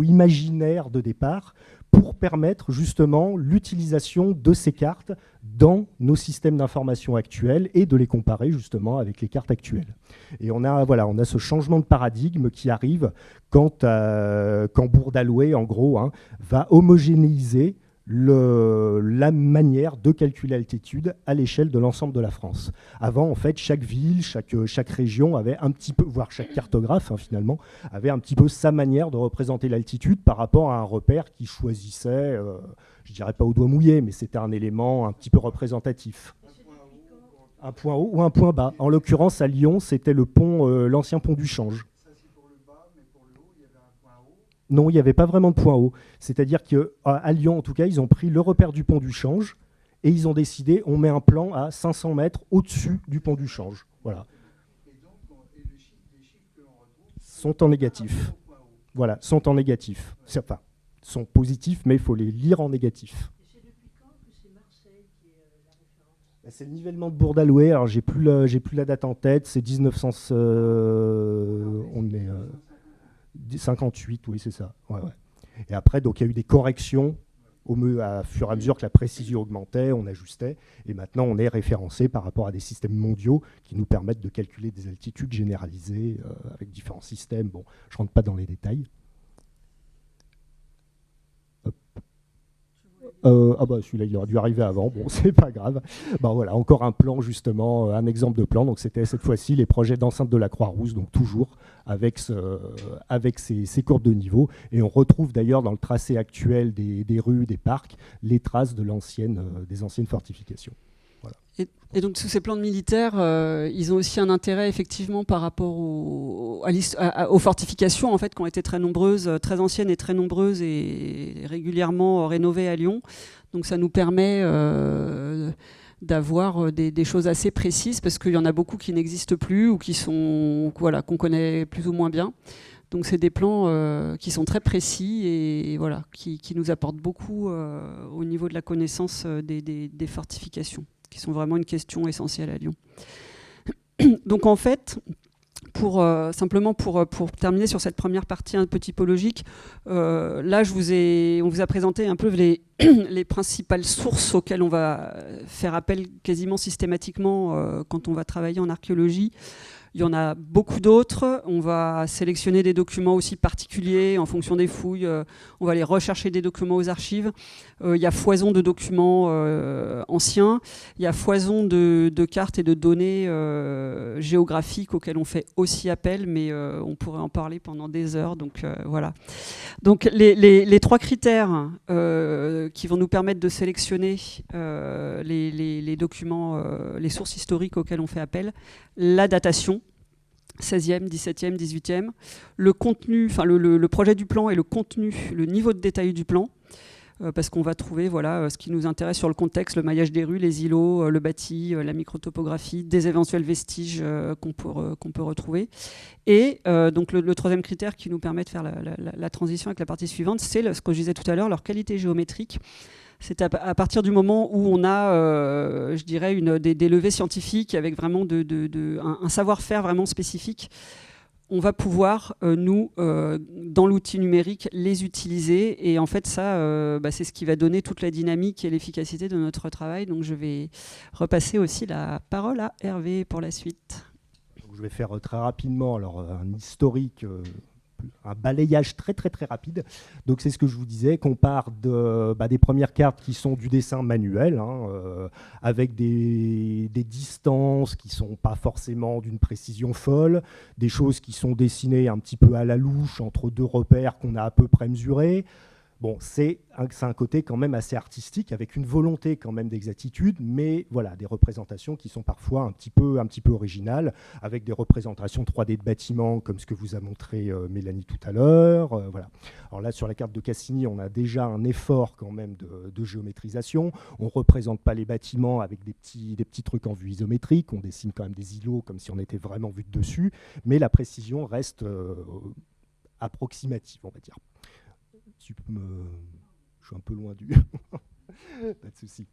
imaginaires de départ pour permettre justement l'utilisation de ces cartes dans nos systèmes d'information actuels et de les comparer justement avec les cartes actuelles. Et on a ce changement de paradigme qui arrive quand Bourdaloue, en gros, va homogénéiser la manière de calculer l'altitude à l'échelle de l'ensemble de la France. Avant, en fait, chaque ville, chaque région avait un petit peu, voire chaque cartographe, finalement, avait un petit peu sa manière de représenter l'altitude par rapport à un repère qui choisissait, je dirais pas au doigt mouillé, mais c'était un élément un petit peu représentatif. Un point haut ou un point bas. En l'occurrence, à Lyon, c'était l'ancien pont du Change. Non, il n'y avait pas vraiment de point haut. C'est-à-dire qu'à Lyon, en tout cas, ils ont pris le repère du pont du Change et ils ont décidé, on met un plan à 500 mètres au-dessus du pont du Change. Voilà. Et donc, les chiffres que l'on retrouve sont en négatif. Voilà, sont en négatif. Enfin, sont positifs, mais il faut les lire en négatif. Et c'est depuis quand que c'est Marseille qui est la référence? C'est le nivellement de Bourdaloue. Alors, j'ai plus la date en tête. C'est 1900. On est 58, oui, c'est ça. Ouais. Et après, donc, il y a eu des corrections à fur et à mesure que la précision augmentait, on ajustait. Et maintenant, on est référencé par rapport à des systèmes mondiaux qui nous permettent de calculer des altitudes généralisées avec différents systèmes. Bon, je ne rentre pas dans les détails. Celui-là, il aurait dû arriver avant. Bon, c'est pas grave. Voilà, encore un plan, justement, un exemple de plan. Donc, c'était cette fois-ci les projets d'enceinte de la Croix-Rousse, donc toujours avec ces courbes de niveau. Et on retrouve d'ailleurs dans le tracé actuel des rues, des parcs, les traces des anciennes fortifications. Voilà. Et donc, sous ces plans militaires, ils ont aussi un intérêt, effectivement, par rapport aux fortifications, en fait, qui ont été très nombreuses, très anciennes et très nombreuses et régulièrement rénovées à Lyon. Donc, ça nous permet d'avoir des choses assez précises, parce qu'il y en a beaucoup qui n'existent plus ou qu'on connaît plus ou moins bien. Donc, c'est des plans qui sont très précis et voilà, qui nous apportent beaucoup au niveau de la connaissance des fortifications, qui sont vraiment une question essentielle à Lyon. Donc en fait, simplement pour terminer sur cette première partie un peu typologique, là on vous a présenté un peu les principales sources auxquelles on va faire appel quasiment systématiquement quand on va travailler en archéologie. Il y en a beaucoup d'autres. On va sélectionner des documents aussi particuliers en fonction des fouilles. On va aller rechercher des documents aux archives. Il y a foison de documents anciens. Il y a foison de cartes et de données géographiques auxquelles on fait aussi appel, mais on pourrait en parler pendant des heures. Donc voilà. Donc les trois critères qui vont nous permettre de sélectionner les documents, les sources historiques auxquelles on fait appel, la datation, 16e, 17e, 18e, le contenu, enfin le projet du plan et le contenu, le niveau de détail du plan, parce qu'on va trouver ce qui nous intéresse sur le contexte, le maillage des rues, les îlots, le bâti, la microtopographie, des éventuels vestiges qu'on peut retrouver. Et donc le troisième critère qui nous permet de faire la transition avec la partie suivante, c'est ce que je disais tout à l'heure, leur qualité géométrique. C'est à partir du moment où on a, je dirais, des levées scientifiques avec vraiment un savoir-faire vraiment spécifique, on va pouvoir, nous, dans l'outil numérique, les utiliser. Et en fait, ça, c'est ce qui va donner toute la dynamique et l'efficacité de notre travail. Donc, je vais repasser aussi la parole à Hervé pour la suite. Je vais faire très rapidement un historique, un balayage très rapide. Donc c'est ce que je vous disais, qu'on part des premières cartes qui sont du dessin manuel, avec des distances qui ne sont pas forcément d'une précision folle, des choses qui sont dessinées un petit peu à la louche entre deux repères qu'on a à peu près mesurés. Bon, c'est un côté quand même assez artistique, avec une volonté quand même d'exactitude, mais voilà, des représentations qui sont parfois un petit peu originales, avec des représentations 3D de bâtiments, comme ce que vous a montré Mélanie tout à l'heure. Voilà. Alors là, sur la carte de Cassini, on a déjà un effort quand même de géométrisation. On ne représente pas les bâtiments avec des petits trucs en vue isométrique. On dessine quand même des îlots comme si on était vraiment vu de dessus, mais la précision reste approximative, on va dire. Je suis un peu loin du... Pas de souci.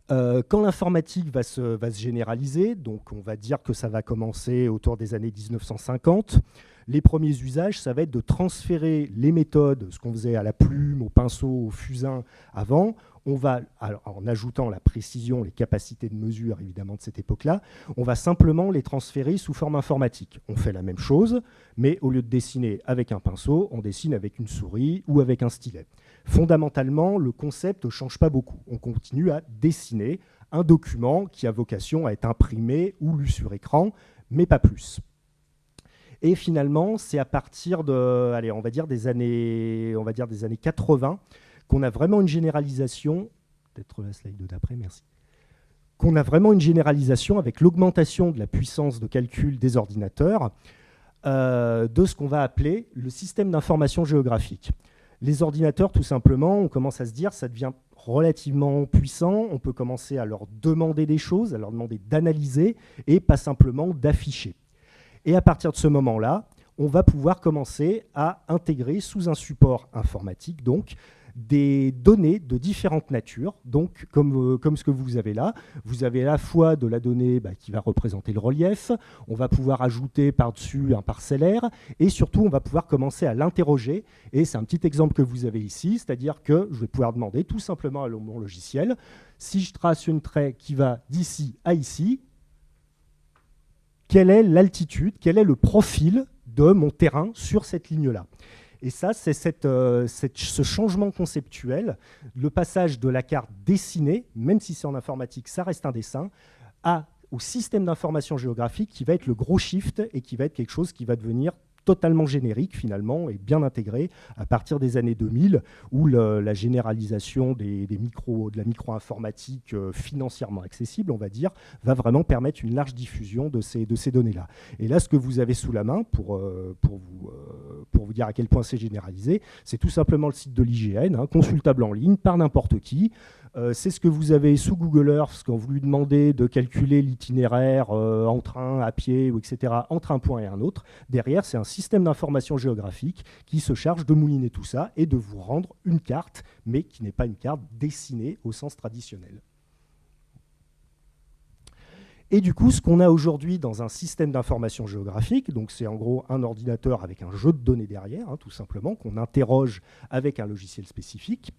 Quand l'informatique va se généraliser, donc on va dire que ça va commencer autour des années 1950, les premiers usages, ça va être de transférer les méthodes, ce qu'on faisait à la plume, au pinceau, au fusain avant. On va, alors, en ajoutant la précision, les capacités de mesure évidemment de cette époque-là, on va simplement les transférer sous forme informatique. On fait la même chose, mais au lieu de dessiner avec un pinceau, on dessine avec une souris ou avec un stylet. Fondamentalement, le concept ne change pas beaucoup. On continue à dessiner un document qui a vocation à être imprimé ou lu sur écran, mais pas plus. Et finalement, c'est à partir on va dire des années 80 qu'on a vraiment une généralisation, peut-être la slide d'après, merci, qu'on a vraiment une généralisation avec l'augmentation de la puissance de calcul des ordinateurs de ce qu'on va appeler le système d'information géographique. Les ordinateurs, tout simplement, on commence à se dire ça devient relativement puissant, on peut commencer à leur demander des choses, à leur demander d'analyser et pas simplement d'afficher. Et à partir de ce moment-là, on va pouvoir commencer à intégrer sous un support informatique donc des données de différentes natures, donc comme ce que vous avez là. Vous avez à la fois de la donnée qui va représenter le relief, on va pouvoir ajouter par-dessus un parcellaire, et surtout on va pouvoir commencer à l'interroger, et c'est un petit exemple que vous avez ici, c'est-à-dire que je vais pouvoir demander tout simplement à mon logiciel, si je trace une trait qui va d'ici à ici, quelle est l'altitude, quel est le profil de mon terrain sur cette ligne-là. Et ça, c'est ce changement conceptuel, le passage de la carte dessinée, même si c'est en informatique, ça reste un dessin, au système d'information géographique qui va être le gros shift et qui va être quelque chose qui va devenir totalement générique finalement et bien intégré à partir des années 2000 où la généralisation de la micro-informatique financièrement accessible, on va dire, va vraiment permettre une large diffusion de ces données-là. Et là, ce que vous avez sous la main, pour vous dire à quel point c'est généralisé, c'est tout simplement le site de l'IGN, consultable en ligne par n'importe qui. C'est ce que vous avez sous Google Earth quand vous lui demandez de calculer l'itinéraire en train, à pied, etc., entre un point et un autre. Derrière, c'est un système d'information géographique qui se charge de mouliner tout ça et de vous rendre une carte, mais qui n'est pas une carte dessinée au sens traditionnel. Et du coup, ce qu'on a aujourd'hui dans un système d'information géographique, donc c'est en gros un ordinateur avec un jeu de données derrière, tout simplement, qu'on interroge avec un logiciel spécifique.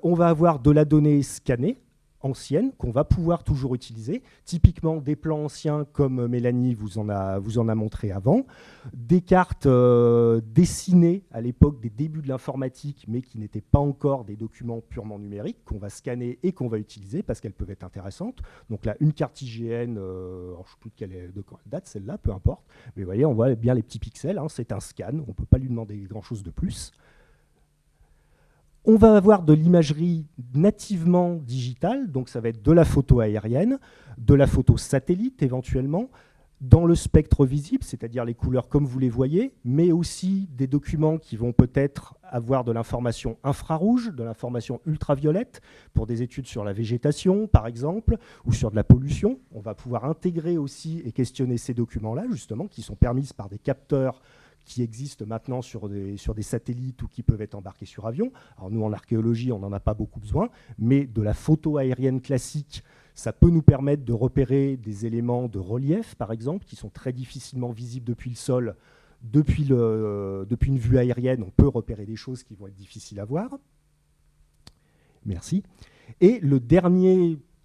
On va avoir de la donnée scannée, ancienne, qu'on va pouvoir toujours utiliser. Typiquement, des plans anciens, comme Mélanie vous en a montré avant. Des cartes dessinées à l'époque des débuts de l'informatique, mais qui n'étaient pas encore des documents purement numériques, qu'on va scanner et qu'on va utiliser parce qu'elles peuvent être intéressantes. Donc là, une carte IGN, alors je ne sais plus de quand elle date, celle-là, peu importe. Mais vous voyez, on voit bien les petits pixels, c'est un scan, on ne peut pas lui demander grand-chose de plus. On va avoir de l'imagerie nativement digitale, donc ça va être de la photo aérienne, de la photo satellite éventuellement, dans le spectre visible, c'est-à-dire les couleurs comme vous les voyez, mais aussi des documents qui vont peut-être avoir de l'information infrarouge, de l'information ultraviolette, pour des études sur la végétation par exemple, ou sur de la pollution. On va pouvoir intégrer aussi et questionner ces documents-là, justement, qui sont permises par des capteurs qui existent maintenant sur des satellites ou qui peuvent être embarqués sur avion. Alors nous, en archéologie, on n'en a pas beaucoup besoin, mais de la photo aérienne classique, ça peut nous permettre de repérer des éléments de relief, par exemple, qui sont très difficilement visibles depuis le sol. Depuis une vue aérienne, on peut repérer des choses qui vont être difficiles à voir. Merci. Et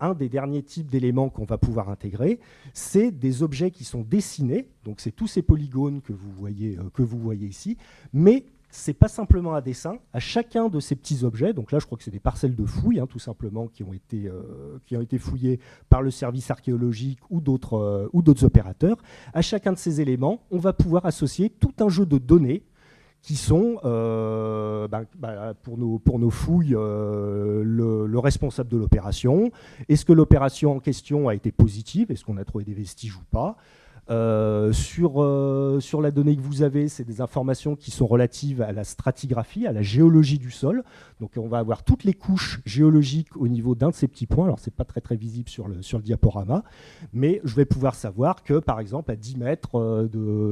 un des derniers types d'éléments qu'on va pouvoir intégrer, c'est des objets qui sont dessinés. Donc c'est tous ces polygones que vous voyez ici, mais ce n'est pas simplement un dessin. À chacun de ces petits objets, donc là je crois que c'est des parcelles de fouilles, tout simplement, qui ont été fouillées par le service archéologique ou d'autres opérateurs. À chacun de ces éléments, on va pouvoir associer tout un jeu de données qui sont, pour nos fouilles, le responsable de l'opération. Est-ce que l'opération en question a été positive? Est-ce qu'on a trouvé des vestiges ou pas? Sur la donnée que vous avez, c'est des informations qui sont relatives à la stratigraphie, à la géologie du sol. Donc on va avoir toutes les couches géologiques au niveau d'un de ces petits points. Alors c'est pas très très visible sur le diaporama, mais je vais pouvoir savoir que par exemple à 10 mètres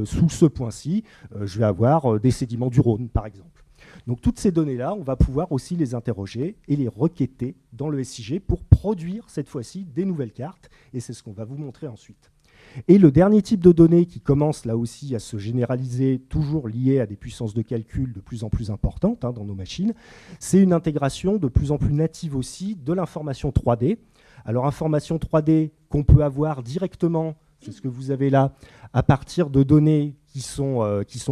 sous ce point-ci, je vais avoir des sédiments du Rhône par exemple. Donc toutes ces données-là, on va pouvoir aussi les interroger et les requêter dans le SIG pour produire cette fois-ci des nouvelles cartes, et c'est ce qu'on va vous montrer ensuite. Et le dernier type de données qui commence là aussi à se généraliser, toujours lié à des puissances de calcul de plus en plus importantes dans nos machines, c'est une intégration de plus en plus native aussi de l'information 3D. Alors information 3D qu'on peut avoir directement, c'est ce que vous avez là, à partir de données qui sont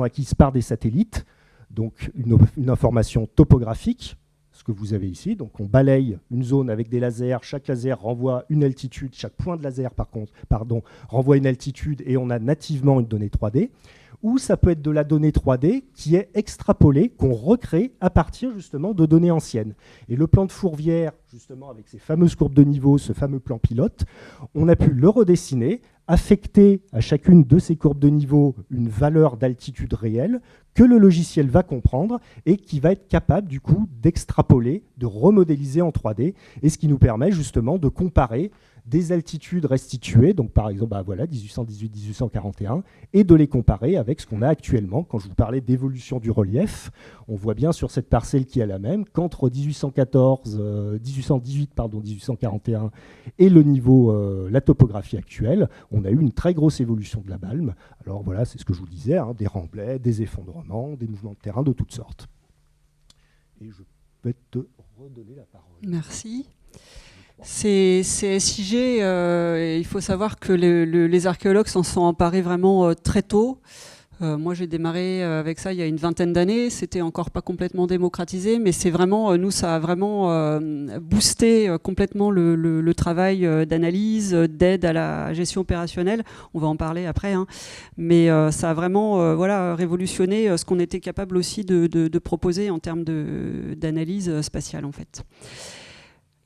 acquises par des satellites, donc une information topographique, ce que vous avez ici. Donc on balaye une zone avec des lasers, chaque laser renvoie une altitude, chaque point de laser renvoie une altitude et on a nativement une donnée 3D. Ou ça peut être de la donnée 3D qui est extrapolée, qu'on recrée à partir justement de données anciennes. Et le plan de Fourvière, justement avec ces fameuses courbes de niveau, ce fameux plan pilote, on a pu le redessiner, affecter à chacune de ces courbes de niveau une valeur d'altitude réelle que le logiciel va comprendre et qui va être capable du coup d'extrapoler, de remodéliser en 3D, et ce qui nous permet justement de comparer des altitudes restituées, donc par exemple 1818-1841, et de les comparer avec ce qu'on a actuellement. Quand je vous parlais d'évolution du relief, on voit bien sur cette parcelle qui est la même qu'entre 1841 et le niveau, la topographie actuelle, on a eu une très grosse évolution de la Balme. Alors voilà, c'est ce que je vous disais, des remblais, des effondrements, des mouvements de terrain de toutes sortes. Et je vais te redonner la parole. Merci. Ces SIG, il faut savoir que les archéologues s'en sont emparés vraiment très tôt. Moi, j'ai démarré avec ça il y a une vingtaine d'années. C'était encore pas complètement démocratisé, mais c'est vraiment, nous, ça a vraiment boosté complètement le travail d'analyse, d'aide à la gestion opérationnelle. On va en parler après, mais ça a vraiment révolutionné ce qu'on était capable aussi de proposer en termes d'analyse spatiale, en fait.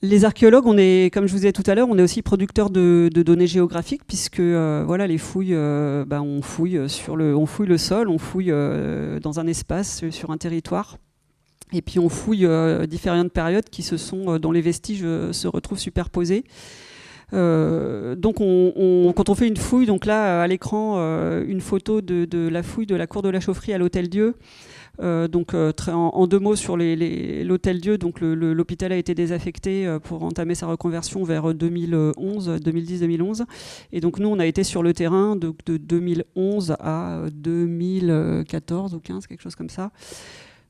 Les archéologues, comme je vous disais tout à l'heure, on est aussi producteurs de données géographiques, puisque les fouilles, on fouille le sol, on fouille dans un espace, sur un territoire, et puis on fouille différentes périodes dont les vestiges se retrouvent superposés. Donc quand on fait une fouille, donc là à l'écran une photo de la fouille de la cour de la Chaufferie à l'Hôtel-Dieu. En 2 mots sur l'Hôtel-Dieu, donc l'hôpital a été désaffecté pour entamer sa reconversion vers 2010-2011. Et donc nous, on a été sur le terrain de 2011 à 2014 ou 15, quelque chose comme ça.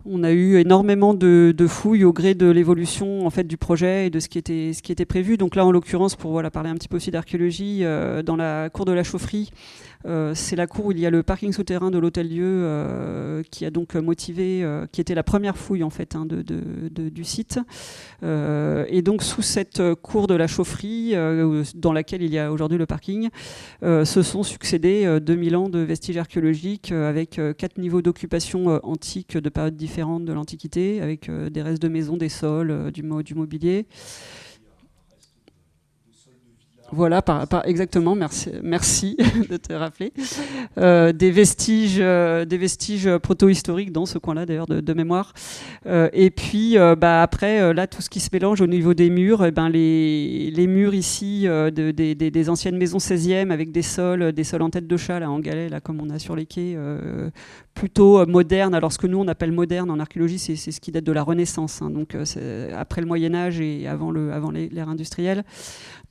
On a eu énormément de fouilles au gré de l'évolution en fait, du projet et de ce qui était prévu. Donc là, en l'occurrence, pour parler un petit peu aussi d'archéologie, dans la cour de la Chaufferie, c'est la cour où il y a le parking souterrain de l'Hôtel-Dieu qui a donc motivé, qui était la première fouille en fait du site. Et donc sous cette cour de la Chaufferie, dans laquelle il y a aujourd'hui le parking, se sont succédés 2000 ans de vestiges archéologiques avec 4 niveaux d'occupation antiques de périodes différentes de l'Antiquité, avec des restes de maisons, des sols, du mobilier. Voilà, exactement, merci de te rappeler. Des vestiges proto-historiques dans ce coin-là, d'ailleurs, de mémoire. Et puis, après, là, tout ce qui se mélange au niveau des murs, les murs ici des anciennes maisons 16e avec des sols en tête de chat, là, en galets, là, comme on a sur les quais, plutôt modernes. Alors, ce que nous, on appelle moderne en archéologie, c'est ce qui date de la Renaissance, hein, donc après le Moyen-Âge et avant l'ère industrielle.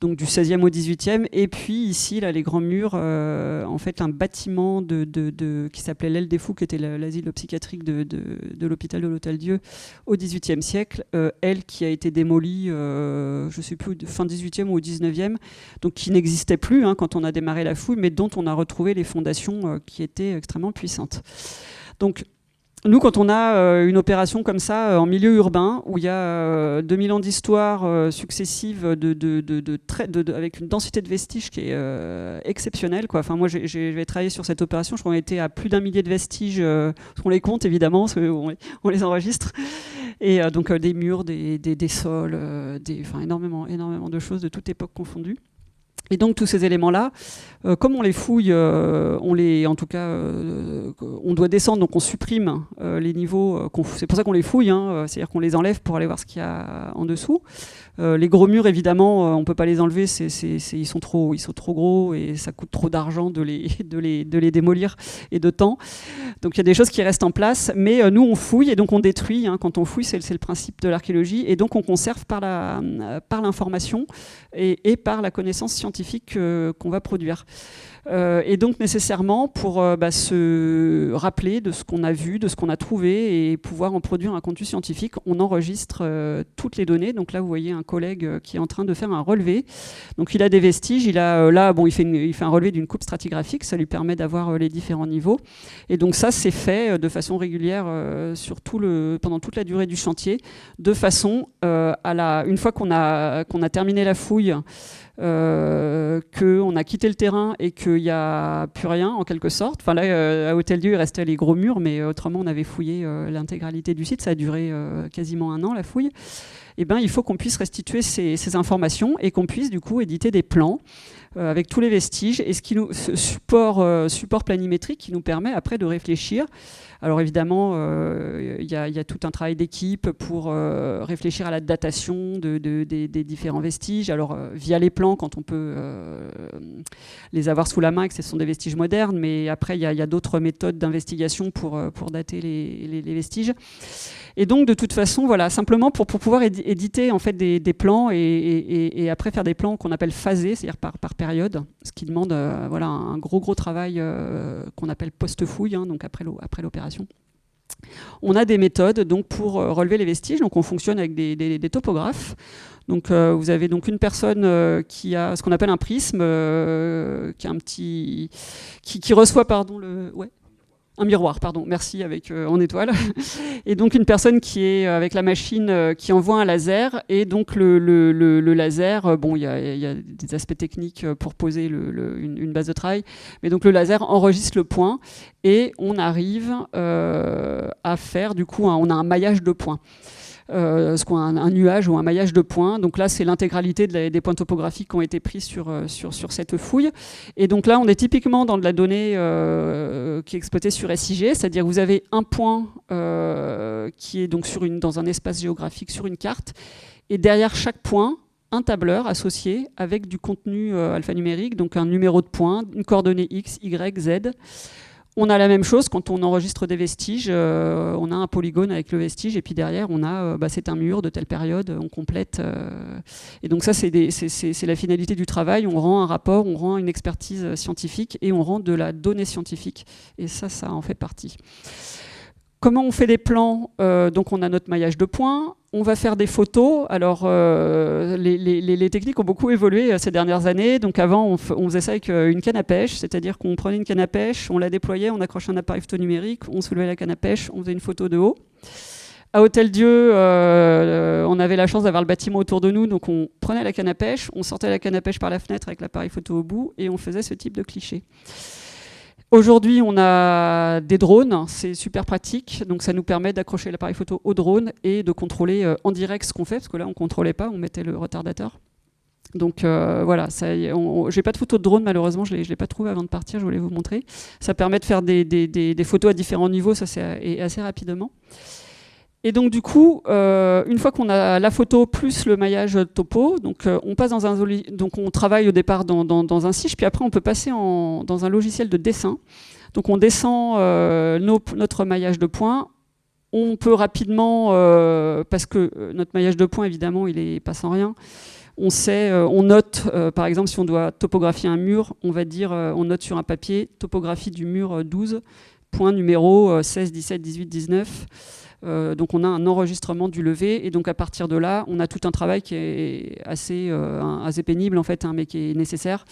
Donc du 16e au 18e, et puis ici, là, les grands murs, en fait, un bâtiment qui s'appelait l'Aile des Fous, qui était l'asile psychiatrique de l'hôpital de l'Hôtel-Dieu au 18e siècle, elle qui a été démolie, je ne sais plus, fin 18e ou au 19e, donc qui n'existait plus quand on a démarré la fouille, mais dont on a retrouvé les fondations qui étaient extrêmement puissantes. Donc, nous, quand on a une opération comme ça en milieu urbain, où il y a 2000 ans d'histoire successive avec une densité de vestiges qui est exceptionnelle, quoi. Enfin, moi, j'ai travaillé sur cette opération. Je crois qu'on était à plus d'1 millier de vestiges, parce qu'on les compte évidemment, parce qu'on les enregistre. Et donc des murs, des sols, énormément de choses de toute époque confondue. Et donc tous ces éléments-là, comme on les fouille, on doit descendre, donc on supprime les niveaux. C'est pour ça qu'on les fouille, c'est-à-dire qu'on les enlève pour aller voir ce qu'il y a en dessous. Les gros murs, évidemment, on ne peut pas les enlever, ils sont trop gros et ça coûte trop d'argent de les démolir et de temps. Donc il y a des choses qui restent en place, mais nous on fouille et donc on détruit. Quand on fouille, c'est le principe de l'archéologie, et donc on conserve par l'information et par la connaissance scientifique qu'on va produire. Et donc nécessairement pour se rappeler de ce qu'on a vu, de ce qu'on a trouvé et pouvoir en produire un contenu scientifique, on enregistre toutes les données. Donc là vous voyez un collègue qui est en train de faire un relevé. Donc il a des vestiges, il fait un relevé d'une coupe stratigraphique, ça lui permet d'avoir les différents niveaux. Et donc ça c'est fait de façon régulière pendant toute la durée du chantier, de façon une fois qu'on a terminé la fouille, qu'on a quitté le terrain et qu'il n'y a plus rien en quelque sorte. Enfin là, à Hôtel-Dieu, il restait les gros murs, mais autrement, on avait fouillé l'intégralité du site. Ça a duré quasiment 1 an, la fouille. Il faut qu'on puisse restituer ces informations et qu'on puisse du coup éditer des plans avec tous les vestiges et ce support planimétrique qui nous permet après de réfléchir. Alors évidemment, il y a tout un travail d'équipe pour réfléchir à la datation des différents vestiges. Alors via les plans, quand on peut les avoir sous la main et que ce sont des vestiges modernes, mais après il y a d'autres méthodes d'investigation pour dater les vestiges. Et donc de toute façon, voilà, simplement pour pouvoir éditer en fait des plans et après faire des plans qu'on appelle phasés, c'est-à-dire par période, ce qui demande un gros travail qu'on appelle post-fouille, donc après l'opération. On a des méthodes donc pour relever les vestiges. Donc on fonctionne avec des topographes. Donc vous avez donc une personne qui a ce qu'on appelle un prisme, qui reçoit un miroir, pardon, merci, en étoile. Et donc une personne qui est avec la machine qui envoie un laser. Et donc le laser, il y a des aspects techniques pour poser une base de travail. Mais donc le laser enregistre le point et on arrive à faire, du coup, on a un maillage de points. Ce qu'on a un nuage ou un maillage de points. Donc là, c'est l'intégralité des points topographiques qui ont été pris sur cette fouille. Et donc là, on est typiquement dans de la donnée qui est exploitée sur SIG, c'est-à-dire que vous avez un point qui est donc dans un espace géographique sur une carte, et derrière chaque point, un tableur associé avec du contenu alphanumérique, donc un numéro de point, une coordonnée X, Y, Z. On a la même chose quand on enregistre des vestiges, on a un polygone avec le vestige et puis derrière on a c'est un mur de telle période, on complète. Et donc ça c'est la finalité du travail, on rend un rapport, on rend une expertise scientifique et on rend de la donnée scientifique. Et ça en fait partie. Comment on fait des plans? Donc on a notre maillage de points, on va faire des photos. Alors les techniques ont beaucoup évolué ces dernières années. Donc avant on faisait ça avec une canne à pêche, c'est-à-dire qu'on prenait une canne à pêche, on la déployait, on accrochait un appareil photo numérique, on soulevait la canne à pêche, on faisait une photo de haut. À Hôtel-Dieu, on avait la chance d'avoir le bâtiment autour de nous, donc on prenait la canne à pêche, on sortait la canne à pêche par la fenêtre avec l'appareil photo au bout et on faisait ce type de cliché. Aujourd'hui, on a des drones, c'est super pratique, donc ça nous permet d'accrocher l'appareil photo au drone et de contrôler en direct ce qu'on fait, parce que là on ne contrôlait pas, on mettait le retardateur. Donc voilà, j'ai pas de photo de drone malheureusement, je l'ai pas trouvé avant de partir, je voulais vous montrer. Ça permet de faire des photos à différents niveaux, ça c'est assez rapidement. Et donc du coup, une fois qu'on a la photo plus le maillage topo, donc on passe donc on travaille au départ dans un SIG, puis après on peut passer dans un logiciel de dessin. Donc on descend notre maillage de points. On peut rapidement, parce que notre maillage de points évidemment il est pas sans rien. On note, par exemple, si on doit topographier un mur, on va dire, on note sur un papier topographie du mur 12, point numéro 16, 17, 18, 19. Donc on a un enregistrement du lever et donc à partir de là on a tout un travail qui est assez pénible en fait, mais qui est nécessaire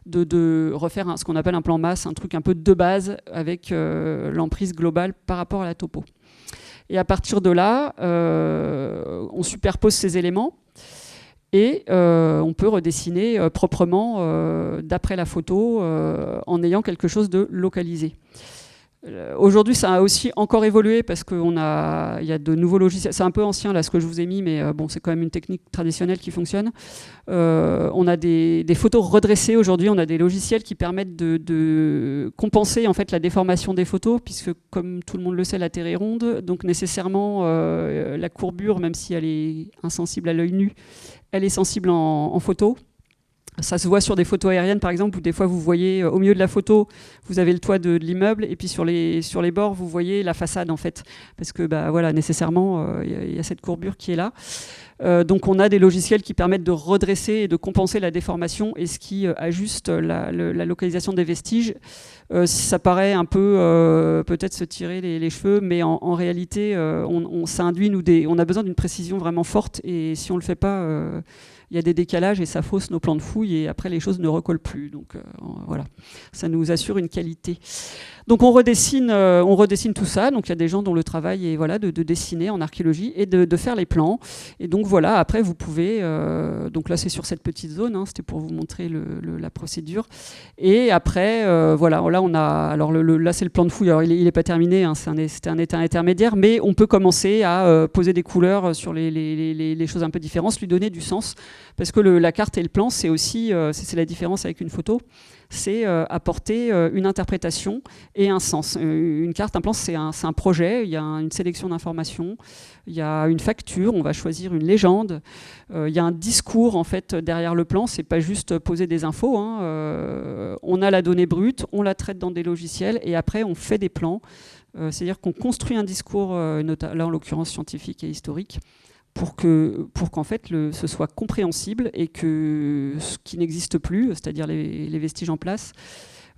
de refaire ce qu'on appelle un plan masse, un truc un peu de base avec l'emprise globale par rapport à la topo. Et à partir de là on superpose ces éléments et on peut redessiner proprement d'après la photo en ayant quelque chose de localisé. Aujourd'hui, ça a aussi encore évolué parce qu'il y a de nouveaux logiciels. C'est un peu ancien là ce que je vous ai mis, mais bon, c'est quand même une technique traditionnelle qui fonctionne. On a des photos redressées aujourd'hui. On a des logiciels qui permettent de compenser en fait la déformation des photos, puisque comme tout le monde le sait, la Terre est ronde, donc nécessairement la courbure, même si elle est insensible à l'œil nu, elle est sensible en photo. Ça se voit sur des photos aériennes, par exemple, où des fois vous voyez au milieu de la photo, vous avez le toit de l'immeuble, et puis sur les bords, vous voyez la façade, en fait. Parce que, voilà, nécessairement, il y a cette courbure qui est là. Donc on a des logiciels qui permettent de redresser et de compenser la déformation, et ce qui ajuste la localisation des vestiges. Ça paraît un peu peut-être se tirer les cheveux, mais en réalité, ça induit on a besoin d'une précision vraiment forte, et si on ne le fait pas, il y a des décalages et ça fausse nos plans de fouille et après les choses ne recollent plus. Donc voilà, ça nous assure une qualité. Donc on redessine tout ça. Donc il y a des gens dont le travail est voilà, de dessiner en archéologie et de faire les plans. Et donc voilà, après vous pouvez, donc là c'est sur cette petite zone, hein, c'était pour vous montrer la procédure. Et après, voilà, là on a, alors là c'est le plan de fouille, alors il n'est pas terminé, hein, c'était un état intermédiaire, mais on peut commencer à poser des couleurs sur les choses un peu différentes, lui donner du sens. Parce que la carte et le plan, c'est aussi, c'est la différence avec une photo, c'est apporter une interprétation et un sens. Une carte, un plan, c'est un projet, il y a une sélection d'informations, il y a une facture, on va choisir une légende, il y a un discours en fait derrière le plan, c'est pas juste poser des infos, hein, on a la donnée brute, on la traite dans des logiciels et après on fait des plans, c'est-à-dire qu'on construit un discours, là en l'occurrence scientifique et historique, pour qu'en fait ce soit compréhensible et que ce qui n'existe plus, c'est-à-dire les vestiges en place,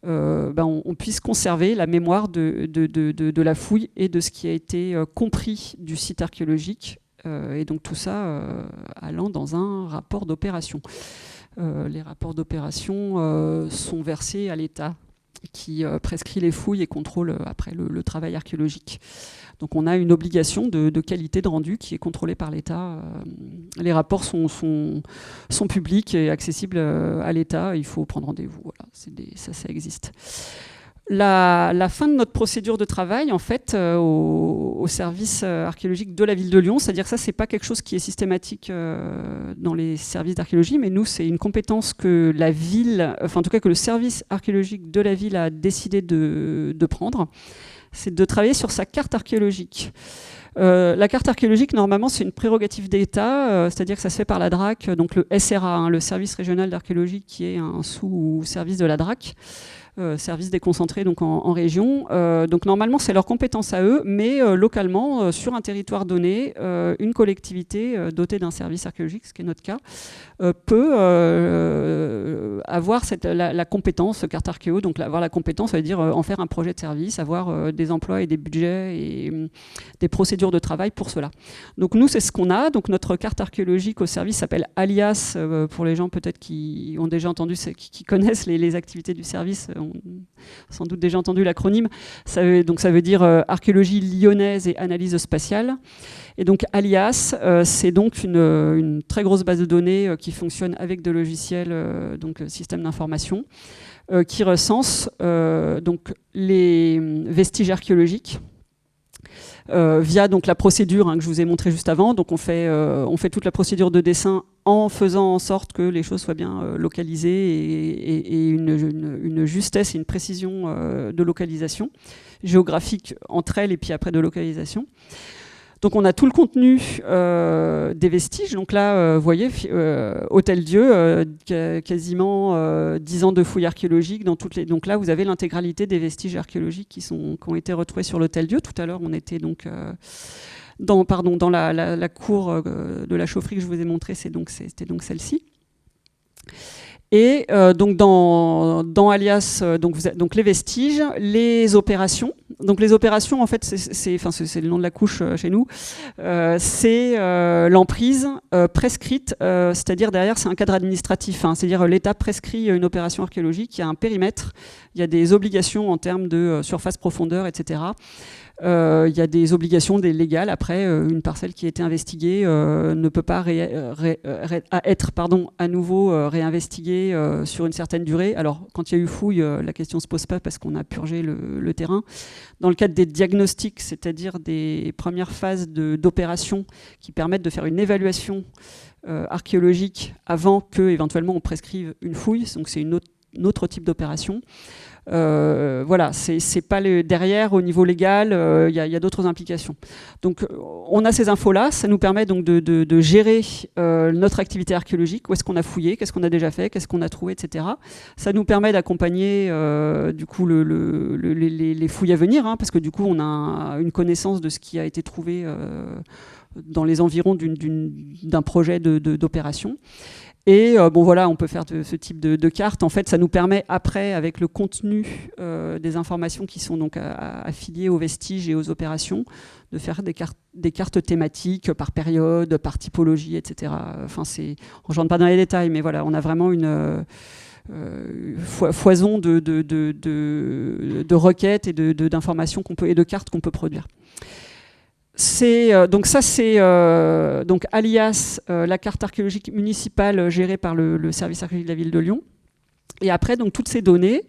on puisse conserver la mémoire de la fouille et de ce qui a été compris du site archéologique, et donc tout ça allant dans un rapport d'opération. Les rapports d'opération sont versés à l'État qui prescrit les fouilles et contrôle après le travail archéologique. Donc on a une obligation de qualité de rendu qui est contrôlée par l'État. Les rapports sont publics et accessibles à l'État. Il faut prendre rendez-vous. Voilà, ça existe. La fin de notre procédure de travail, en fait, au service archéologique de la ville de Lyon, c'est-à-dire que ça, c'est pas quelque chose qui est systématique dans les services d'archéologie, mais nous, c'est une compétence que la ville, enfin en tout cas que le service archéologique de la ville a décidé de prendre, c'est de travailler sur sa carte archéologique. La carte archéologique, normalement, c'est une prérogative d'État, c'est-à-dire que ça se fait par la DRAC, donc le SRA, hein, le service régional d'archéologie, qui est un sous-service de la DRAC. services déconcentrés donc en région. Donc normalement, c'est leur compétence à eux, mais localement, sur un territoire donné, une collectivité dotée d'un service archéologique, ce qui est notre cas, peut avoir la compétence carte archéo. Donc avoir la compétence, ça veut dire en faire un projet de service, avoir des emplois et des budgets et des procédures de travail pour cela. Donc nous, c'est ce qu'on a. Donc notre carte archéologique au service s'appelle Alias, pour les gens peut-être qui ont déjà entendu, qui connaissent les activités du service, ont sans doute déjà entendu l'acronyme. Ça veut dire archéologie lyonnaise et analyse spatiale. Et donc Alias, c'est donc une très grosse base de données qui fonctionne avec des logiciels, donc système d'information, qui recense donc les vestiges archéologiques via donc la procédure que je vous ai montrée juste avant. Donc on fait toute la procédure de dessin en faisant en sorte que les choses soient bien localisées et une justesse et une précision de localisation géographique entre elles et puis après de localisation. Donc on a tout le contenu des vestiges. Donc là, vous voyez, Hôtel-Dieu, quasiment 10 ans de fouilles archéologiques. Donc là, vous avez l'intégralité des vestiges archéologiques qui ont été retrouvés sur l'Hôtel-Dieu. Tout à l'heure, on était donc dans la cour de la chaufferie que je vous ai montrée. C'était donc celle-ci. Et donc dans Alias, donc les vestiges, les opérations. Donc les opérations, en fait, c'est le nom de la couche chez nous. C'est l'emprise prescrite, c'est-à-dire derrière, c'est un cadre administratif. C'est-à-dire l'État prescrit une opération archéologique, il y a un périmètre, il y a des obligations en termes de surface, profondeur, etc. Il y a des obligations légales. Après, une parcelle qui a été investiguée ne peut pas être à nouveau réinvestiguée sur une certaine durée. Alors, quand il y a eu fouille, la question ne se pose pas parce qu'on a purgé le terrain. Dans le cadre des diagnostics, c'est-à-dire des premières phases d'opération qui permettent de faire une évaluation archéologique avant que éventuellement on prescrive une fouille, donc c'est un autre type d'opération. Voilà, c'est pas derrière au niveau légal, il y a d'autres implications. Donc on a ces infos-là, ça nous permet donc de gérer notre activité archéologique, où est-ce qu'on a fouillé, qu'est-ce qu'on a déjà fait, qu'est-ce qu'on a trouvé, etc. Ça nous permet d'accompagner du coup les fouilles à venir, parce que du coup on a une connaissance de ce qui a été trouvé dans les environs d'un projet d'opération. Et bon voilà, on peut faire ce type de carte. En fait, ça nous permet après, avec le contenu des informations qui sont donc affiliées aux vestiges et aux opérations, de faire des cartes thématiques par période, par typologie, etc. Enfin, on ne rentre pas dans les détails, mais voilà, on a vraiment une foison de requêtes et d'informations et de cartes qu'on peut produire. Donc ça c'est donc Alias, la carte archéologique municipale gérée par le service archéologique de la ville de Lyon. Et après, donc, toutes ces données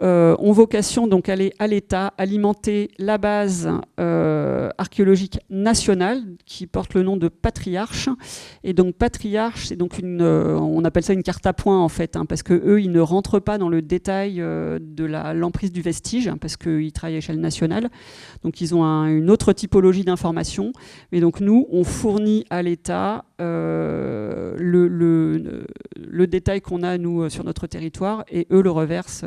ont vocation donc, à aller à l'État alimenter la base archéologique nationale qui porte le nom de Patriarche. Et donc Patriarche, c'est donc on appelle ça une carte à points en fait, parce que eux, ils ne rentrent pas dans le détail de l'emprise du vestige, parce qu'ils travaillent à échelle nationale. Donc ils ont une autre typologie d'information. Mais donc nous, on fournit à l'État le détail qu'on a nous sur notre territoire, et eux le reversent,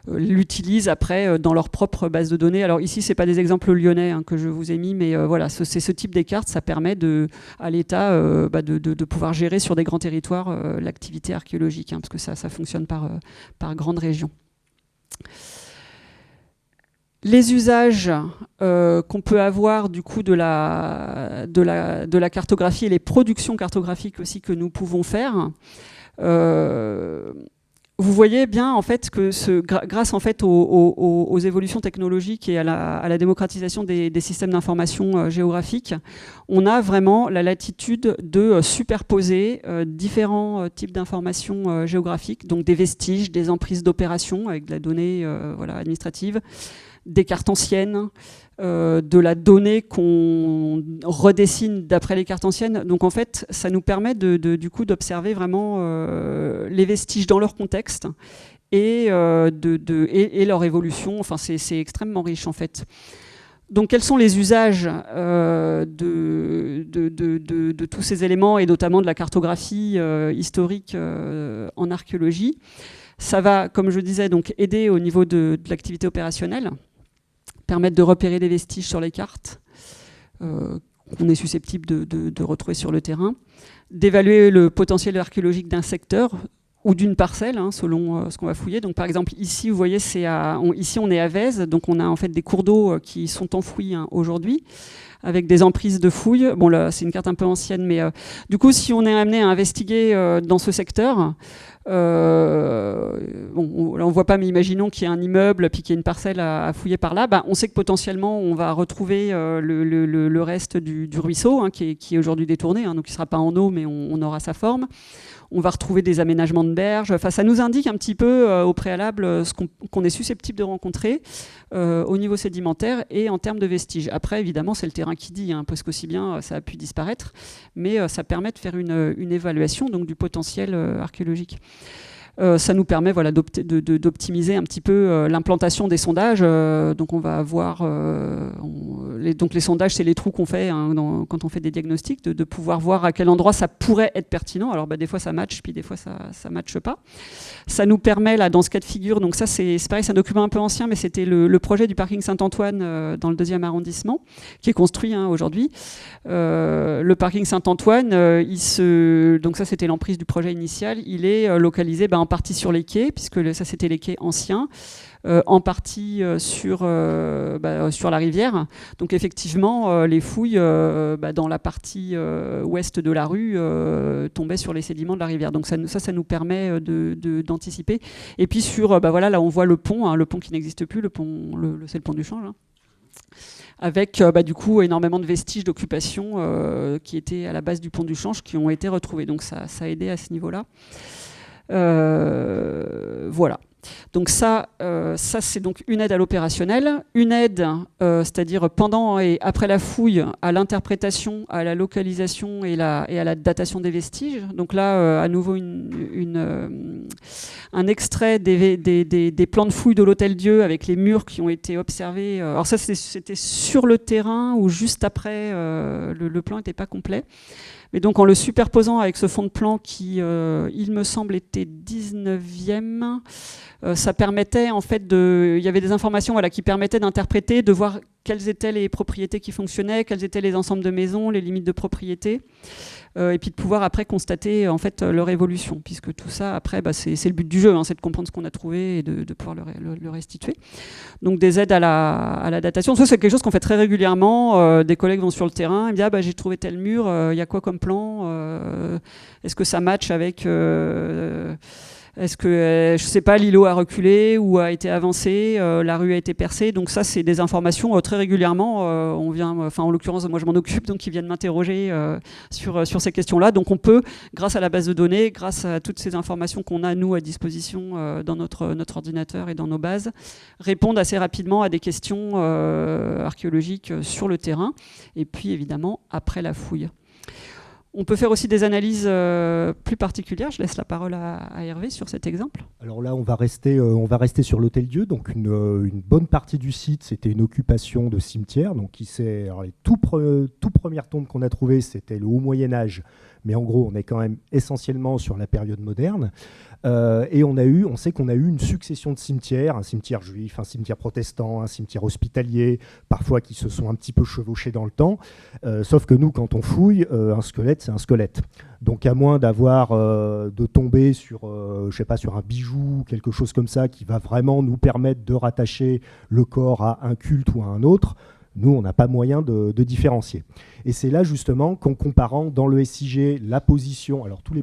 l'utilisent après dans leur propre base de données. Alors ici, c'est pas des exemples lyonnais que je vous ai mis, mais voilà, c'est ce type des cartes, ça permet à l'État de pouvoir gérer sur des grands territoires l'activité archéologique, parce que ça fonctionne par grande région. Les usages qu'on peut avoir du coup de la cartographie et les productions cartographiques aussi que nous pouvons faire, vous voyez bien en fait que grâce en fait aux évolutions technologiques et à la démocratisation des systèmes d'information géographiques, on a vraiment la latitude de superposer différents types d'informations géographiques, donc des vestiges, des emprises d'opérations avec de la donnée administrative, des cartes anciennes, de la donnée qu'on redessine d'après les cartes anciennes. Donc en fait, ça nous permet du coup d'observer vraiment les vestiges dans leur contexte et leur évolution. Enfin, c'est extrêmement riche en fait. Donc quels sont les usages de tous ces éléments et notamment de la cartographie historique en archéologie ? Ça va, comme je disais, donc aider au niveau de l'activité opérationnelle, permettre de repérer des vestiges sur les cartes qu'on est susceptible de retrouver sur le terrain, d'évaluer le potentiel archéologique d'un secteur ou d'une parcelle, selon ce qu'on va fouiller. Donc, par exemple, ici, vous voyez, ici on est à Vèze, donc on a en fait des cours d'eau qui sont enfouis aujourd'hui, avec des emprises de fouilles. Bon, là, c'est une carte un peu ancienne, mais du coup, si on est amené à investiguer dans ce secteur, là, on voit pas, mais imaginons qu'il y ait un immeuble puis qu'il y ait une parcelle à fouiller par là, on sait que potentiellement, on va retrouver le reste du ruisseau, qui est aujourd'hui détourné, donc il ne sera pas en eau, mais on aura sa forme. On va retrouver des aménagements de berges. Enfin, ça nous indique un petit peu au préalable ce qu'on est susceptible de rencontrer au niveau sédimentaire et en termes de vestiges. Après, évidemment, c'est le terrain qui dit, parce qu'aussi bien ça a pu disparaître, mais ça permet de faire une évaluation donc, du potentiel archéologique. Ça nous permet d'optimiser un petit peu l'implantation des sondages. Donc on va avoir donc les sondages, c'est les trous qu'on fait quand on fait des diagnostics, de pouvoir voir à quel endroit ça pourrait être pertinent. Alors des fois ça matche, puis des fois ça matche pas. Ça nous permet là dans ce cas de figure, donc ça c'est pareil, c'est un document un peu ancien, mais c'était le projet du parking Saint-Antoine dans le 2e arrondissement, qui est construit aujourd'hui. Le parking Saint-Antoine, donc ça c'était l'emprise du projet initial, il est localisé en partie sur les quais, puisque ça c'était les quais anciens, en partie sur la rivière. Donc effectivement, les fouilles dans la partie ouest de la rue tombaient sur les sédiments de la rivière. Donc ça nous permet d'anticiper. Et puis là on voit le pont qui n'existe plus, c'est le pont du Change. Avec du coup énormément de vestiges d'occupation qui étaient à la base du pont du Change, qui ont été retrouvés. Donc ça a aidé à ce niveau-là. Voilà. Donc ça c'est donc une aide à l'opérationnel, une aide, c'est-à-dire pendant et après la fouille, à l'interprétation, à la localisation et à la datation des vestiges. Donc là, à nouveau un extrait des plans de fouille de l'Hôtel-Dieu avec les murs qui ont été observés. Alors ça, c'était sur le terrain ou juste après, le plan n'était pas complet. Mais donc en le superposant avec ce fond de plan qui, il me semble, était 19e, ça permettait en fait il y avait des informations qui permettaient d'interpréter, de voir quelles étaient les propriétés qui fonctionnaient, quels étaient les ensembles de maisons, les limites de propriété, et puis de pouvoir après constater en fait leur évolution, puisque tout ça après c'est le but du jeu, c'est de comprendre ce qu'on a trouvé et de pouvoir le restituer. Donc des aides à la datation, ça c'est quelque chose qu'on fait très régulièrement. Des collègues vont sur le terrain et me disent j'ai trouvé tel mur, il y a quoi comme plan, est-ce que ça match avec est-ce que, je sais pas, l'îlot a reculé ou a été avancé, la rue a été percée. Donc ça, c'est des informations très régulièrement. En l'occurrence, moi je m'en occupe, donc ils viennent m'interroger sur ces questions-là. Donc on peut, grâce à la base de données, grâce à toutes ces informations qu'on a, nous, à disposition dans notre ordinateur et dans nos bases, répondre assez rapidement à des questions archéologiques sur le terrain. Et puis, évidemment, après la fouille. On peut faire aussi des analyses plus particulières. Je laisse la parole à Hervé sur cet exemple. Alors là, on va rester sur l'Hôtel-Dieu. Donc une bonne partie du site, c'était une occupation de cimetière. Donc les tout premières tombes qu'on a trouvées, c'était le haut Moyen-Âge. Mais en gros, on est quand même essentiellement sur la période moderne. Et on sait qu'on a eu une succession de cimetières, un cimetière juif, un cimetière protestant, un cimetière hospitalier, parfois qui se sont un petit peu chevauchés dans le temps. Sauf que nous, quand on fouille, un squelette, c'est un squelette. Donc à moins de tomber sur, sur un bijou, quelque chose comme ça, qui va vraiment nous permettre de rattacher le corps à un culte ou à un autre, nous, on n'a pas moyen de différencier. Et c'est là, justement, qu'en comparant dans le SIG la position, alors tous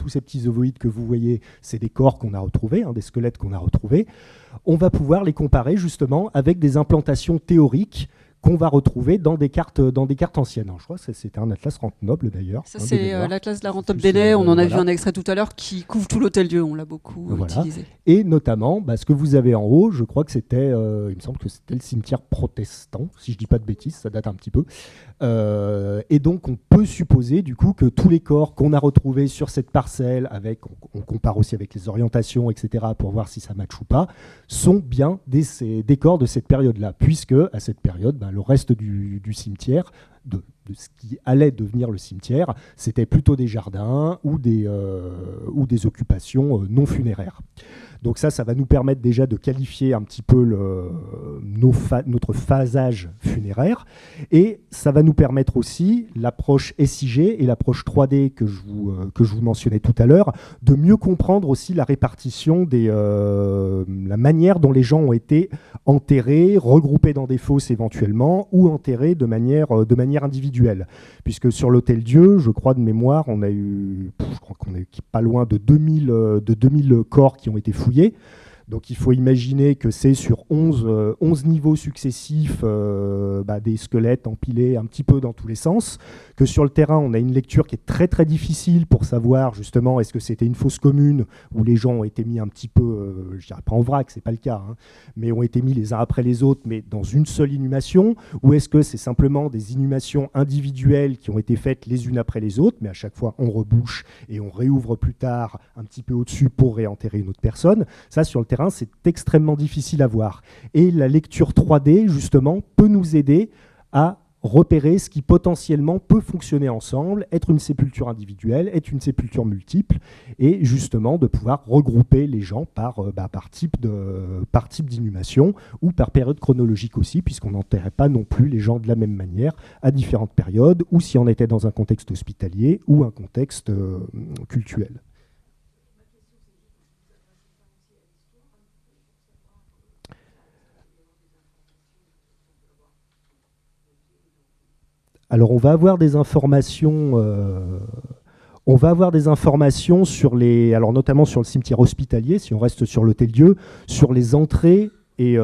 ces petits ovoïdes que vous voyez, c'est des corps qu'on a retrouvés, des squelettes qu'on a retrouvés, on va pouvoir les comparer, justement, avec des implantations théoriques qu'on va retrouver dans des cartes anciennes. Alors, je crois que c'était un atlas Rente-Noble, d'ailleurs. Ça, c'est l'atlas de la Rente-Noble d'Ainay. On en a vu un extrait tout à l'heure qui couvre tout l'Hôtel-Dieu. On l'a beaucoup utilisé. Et notamment, ce que vous avez en haut, je crois que c'était, il me semble que c'était le cimetière protestant, si je ne dis pas de bêtises, ça date un petit peu. Et donc, on peut supposer, du coup, que tous les corps qu'on a retrouvés sur cette parcelle, on compare aussi avec les orientations, etc., pour voir si ça match ou pas, sont bien des corps de cette période-là, puisque, à cette période, le reste du cimetière, de ce qui allait devenir le cimetière, c'était plutôt des jardins ou des occupations non funéraires. Donc ça va nous permettre déjà de qualifier un petit peu notre phasage funéraire, et ça va nous permettre aussi, l'approche SIG et l'approche 3D que je vous mentionnais tout à l'heure, de mieux comprendre aussi la répartition, la manière dont les gens ont été enterrés, regroupés dans des fosses éventuellement, ou enterrés de manière individuelle. Puisque sur l'Hôtel-Dieu, je crois de mémoire, je crois qu'on est pas loin de 2000 corps qui ont été fouillés. Donc il faut imaginer que c'est sur 11 niveaux successifs des squelettes empilés un petit peu dans tous les sens, que sur le terrain on a une lecture qui est très très difficile pour savoir justement est-ce que c'était une fosse commune où les gens ont été mis un petit peu, je dirais pas en vrac, c'est pas le cas, hein, mais ont été mis les uns après les autres, mais dans une seule inhumation, ou est-ce que c'est simplement des inhumations individuelles qui ont été faites les unes après les autres, mais à chaque fois on rebouche et on réouvre plus tard un petit peu au-dessus pour réenterrer une autre personne. Ça, sur le terrain, c'est extrêmement difficile à voir. Et la lecture 3D, justement, peut nous aider à repérer ce qui potentiellement peut fonctionner ensemble, être une sépulture individuelle, être une sépulture multiple, et justement de pouvoir regrouper les gens par type d'inhumation ou par période chronologique aussi, puisqu'on n'enterrait pas non plus les gens de la même manière à différentes périodes, ou si on était dans un contexte hospitalier ou un contexte cultuel. Alors on va avoir des informations sur alors notamment sur le cimetière hospitalier, si on reste sur l'Hôtel-Dieu, sur les entrées et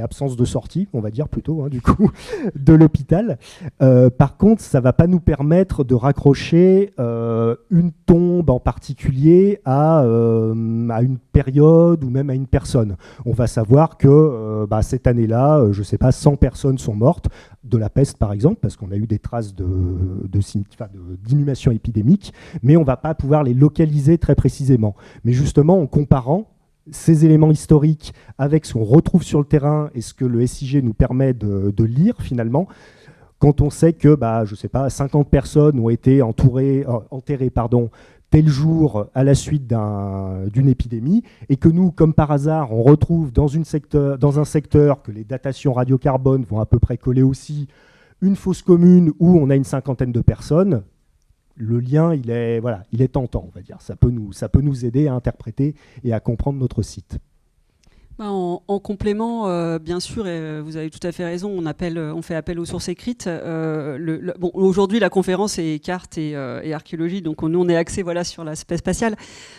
absence de sortie, on va dire plutôt, hein, du coup, de l'hôpital. Par contre, ça ne va pas nous permettre de raccrocher une tombe en particulier à une période ou même à une personne. On va savoir que cette année-là, je ne sais pas, 100 personnes sont mortes de la peste, par exemple, parce qu'on a eu des traces d'inhumation épidémique, mais on ne va pas pouvoir les localiser très précisément. Mais justement, en comparant ces éléments historiques avec ce qu'on retrouve sur le terrain et ce que le SIG nous permet de lire finalement, quand on sait que, je sais pas, 50 personnes ont été enterrées tel jour à la suite d'une épidémie, et que nous, comme par hasard, on retrouve dans un secteur que les datations radiocarbone vont à peu près coller aussi, une fosse commune où on a une cinquantaine de personnes, le lien, il est tentant, on va dire. Ça peut nous aider à interpréter et à comprendre notre site. En complément, bien sûr, et vous avez tout à fait raison, on fait appel aux sources écrites. Aujourd'hui, la conférence est cartes et archéologie, donc nous, on est axé sur l'aspect spatial.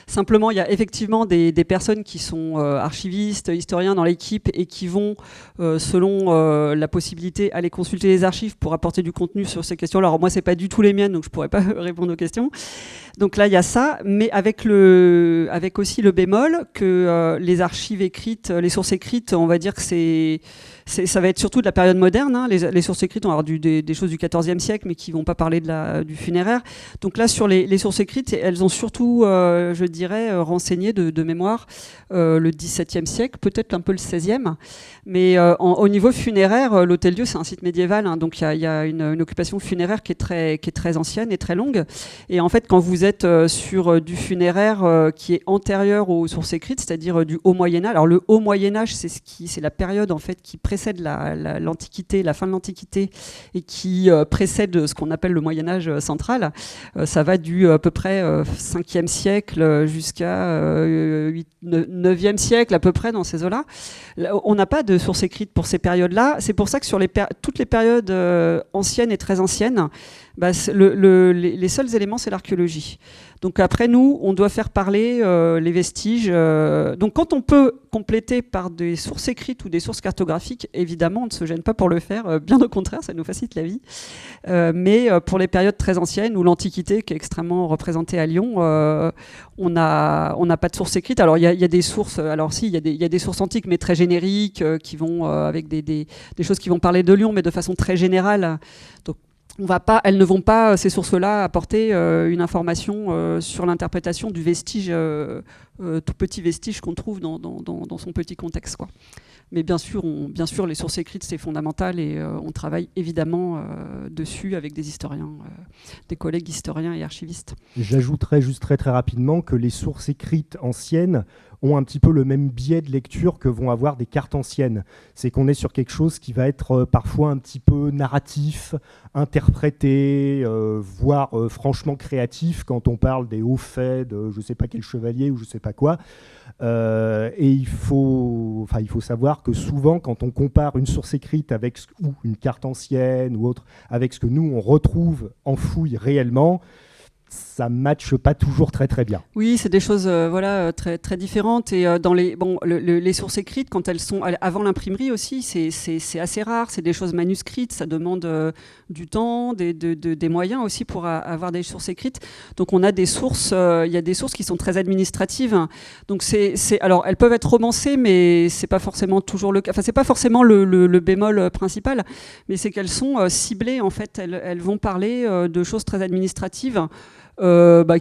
Simplement, il y a effectivement des personnes qui sont archivistes, historiens dans l'équipe et qui vont, selon la possibilité, aller consulter les archives pour apporter du contenu sur ces questions-là. Alors moi, c'est pas du tout les miennes, donc je pourrais pas répondre aux questions. Donc là, il y a ça, mais avec aussi le bémol que les archives écrites, les sources écrites, on va dire que ça va être surtout de la période moderne. Hein. Les sources écrites, on va avoir des choses du XIVe siècle, mais qui ne vont pas parler du funéraire. Donc là, sur les sources écrites, elles ont surtout, je dirais, renseigné de mémoire le XVIIe siècle, peut-être un peu le XVIe. Mais au niveau funéraire, l'Hôtel-Dieu, c'est un site médiéval. Hein, donc il y a une occupation funéraire qui est très ancienne et très longue. Et en fait, quand vous êtes sur du funéraire qui est antérieur aux sources écrites, c'est-à-dire du Haut Moyen-Âge. Alors le Haut Moyen-Âge, c'est la période en fait qui précède l'Antiquité, la fin de l'Antiquité, et qui précède ce qu'on appelle le Moyen-Âge central. Ça va du à peu près 5e siècle jusqu'à 9e siècle, à peu près dans ces eaux-là. On n'a pas de sources écrites pour ces périodes-là. C'est pour ça que sur toutes les périodes anciennes et très anciennes, les seuls éléments, c'est l'archéologie. Donc après, nous, on doit faire parler les vestiges. Donc quand on peut compléter par des sources écrites ou des sources cartographiques, évidemment, on ne se gêne pas pour le faire. Bien au contraire, ça nous facilite la vie. Mais pour les périodes très anciennes, ou l'Antiquité, qui est extrêmement représentée à Lyon, on n'a pas de sources écrites. Alors il y a des sources. Alors si, il y a des sources antiques, mais très génériques, qui vont avec des choses qui vont parler de Lyon, mais de façon très générale. Donc elles ne vont pas, ces sources-là, apporter une information sur l'interprétation du vestige, tout petit vestige qu'on trouve dans son petit contexte, quoi. Mais bien sûr, les sources écrites, c'est fondamental et on travaille évidemment dessus avec des historiens, des collègues historiens et archivistes. J'ajouterais juste très très rapidement que les sources écrites anciennes ont un petit peu le même biais de lecture que vont avoir des cartes anciennes. C'est qu'on est sur quelque chose qui va être parfois un petit peu narratif, interprété, voire franchement créatif quand on parle des hauts faits de je ne sais pas quel chevalier ou je ne sais pas quoi. Et il faut savoir que souvent, quand on compare une source écrite avec ou une carte ancienne ou autre, avec ce que nous, on retrouve en fouille réellement, ça ne matche pas toujours très très bien. Oui, c'est des choses très, très différentes. Et dans les sources écrites, quand elles sont avant l'imprimerie aussi, c'est assez rare. C'est des choses manuscrites, ça demande du temps, des moyens aussi pour avoir des sources écrites. Donc on a des sources, il y a des sources qui sont très administratives. Donc alors elles peuvent être romancées, mais c'est pas forcément toujours le cas. Enfin, c'est pas forcément le bémol principal, mais c'est qu'elles sont ciblées en fait. Elles vont parler de choses très administratives.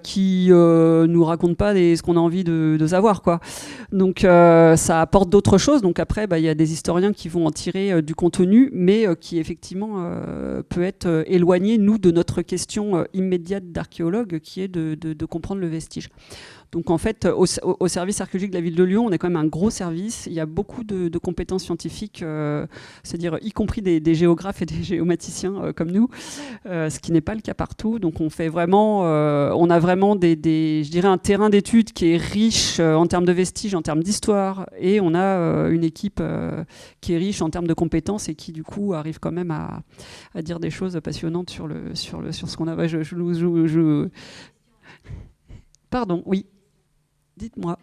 Qui nous racontent pas ce qu'on a envie de savoir, quoi. Donc ça apporte d'autres choses. Donc après, il y a des historiens qui vont en tirer du contenu, mais qui effectivement peut être éloigné, nous, de notre question immédiate d'archéologue, qui est de comprendre le vestige. Donc en fait, au service archéologique de la ville de Lyon, on est quand même un gros service. Il y a beaucoup de compétences scientifiques, c'est-à-dire y compris des géographes et des géomaticiens comme nous, ce qui n'est pas le cas partout. Donc on fait vraiment, on a vraiment je dirais un terrain d'études qui est riche en termes de vestiges, en termes d'histoire, et on a une équipe qui est riche en termes de compétences et qui du coup arrive quand même à dire des choses passionnantes sur ce qu'on a. Pardon, oui. Dites-moi.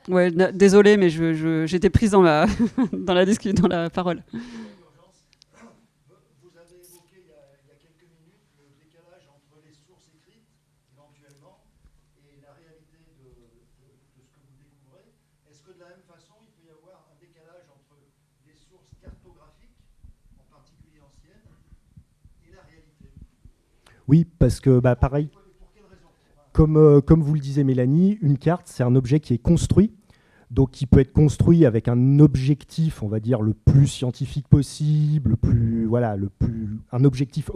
Ouais, désolée, mais j'étais prise dans la parole. Vous avez évoqué il y a quelques minutes le décalage entre les sources écrites, éventuellement, et la réalité de ce que vous découvrez. Est-ce que de la même façon, il peut y avoir un décalage entre les sources cartographiques, en particulier anciennes, et la réalité? Oui, parce que pareil. Comme vous le disiez Mélanie, une carte, c'est un objet qui est construit, donc qui peut être construit avec un objectif, on va dire, le plus scientifique possible, un objectif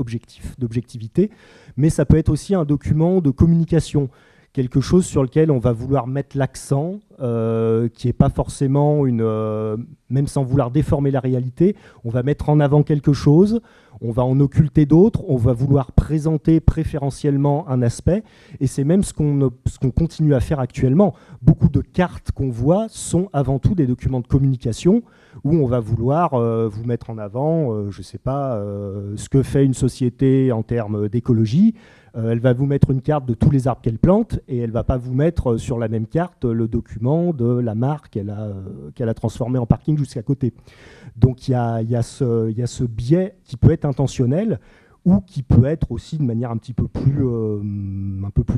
d'objectivité, mais ça peut être aussi un document de communication, quelque chose sur lequel on va vouloir mettre l'accent, qui n'est pas forcément même sans vouloir déformer la réalité, on va mettre en avant quelque chose, on va en occulter d'autres, on va vouloir présenter préférentiellement un aspect, et c'est même ce qu'on continue à faire actuellement. Beaucoup de cartes qu'on voit sont avant tout des documents de communication, où on va vouloir vous mettre en avant, je ne sais pas, ce que fait une société en termes d'écologie. Elle va vous mettre une carte de tous les arbres qu'elle plante, et elle ne va pas vous mettre sur la même carte le document de la mare qu'elle a transformé en parking jusqu'à côté. Donc il y a ce biais qui peut être intentionnel ou qui peut être aussi de manière un peu plus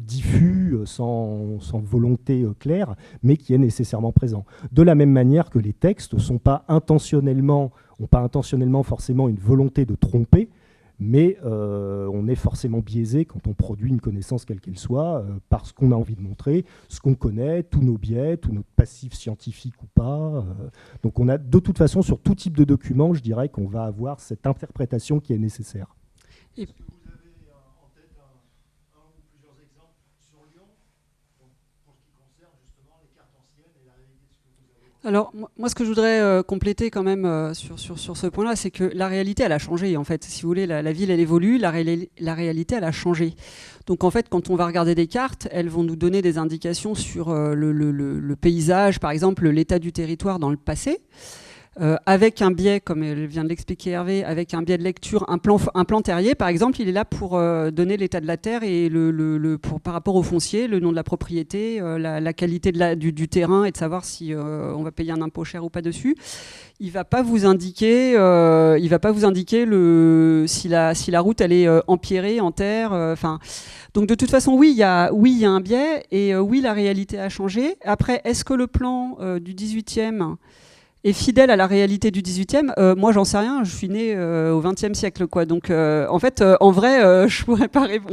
diffus, sans volonté claire, mais qui est nécessairement présent. De la même manière que les textes n'ont pas intentionnellement forcément une volonté de tromper, mais on est forcément biaisé quand on produit une connaissance quelle qu'elle soit, parce qu'on a envie de montrer ce qu'on connaît, tous nos biais, tout notre passif scientifique ou pas. Donc on a de toute façon, sur tout type de document, je dirais qu'on va avoir cette interprétation qui est nécessaire. Est-ce que vous avez en tête un ou plusieurs exemples sur Lyon, pour ce qui concerne justement les cartes anciennes et la réalité de ce que vous avez? Alors, moi, ce que je voudrais compléter quand même sur ce point-là, c'est que la réalité, elle a changé, en fait. Si vous voulez, la ville, elle évolue, la réalité, elle a changé. Donc, en fait, quand on va regarder des cartes, elles vont nous donner des indications sur le paysage, par exemple, l'état du territoire dans le passé. Avec un biais, comme vient de l'expliquer Hervé, avec un biais de lecture, un plan terrier, par exemple, il est là pour donner l'état de la terre et par rapport au foncier, le nom de la propriété, la qualité du terrain et de savoir si on va payer un impôt cher ou pas dessus. Il va pas vous indiquer, si la route elle est empierrée en terre. Donc de toute façon, oui, il y a un biais et oui, la réalité a changé. Après, est-ce que le plan du 18e est fidèle à la réalité du 18e, moi j'en sais rien, je suis né au 20e siècle, quoi. Donc en fait, en vrai, on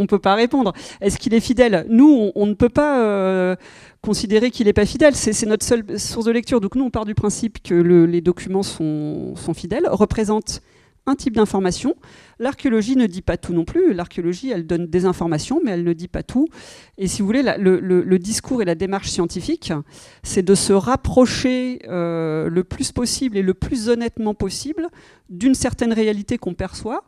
ne peut pas répondre. Est-ce qu'il est fidèle? Nous, on ne peut pas considérer qu'il n'est pas fidèle, c'est notre seule source de lecture. Donc nous, on part du principe que les documents sont fidèles, représentent un type d'information. L'archéologie ne dit pas tout non plus. L'archéologie, elle donne des informations, mais elle ne dit pas tout. Et si vous voulez, le discours et la démarche scientifique, c'est de se rapprocher le plus possible et le plus honnêtement possible d'une certaine réalité qu'on perçoit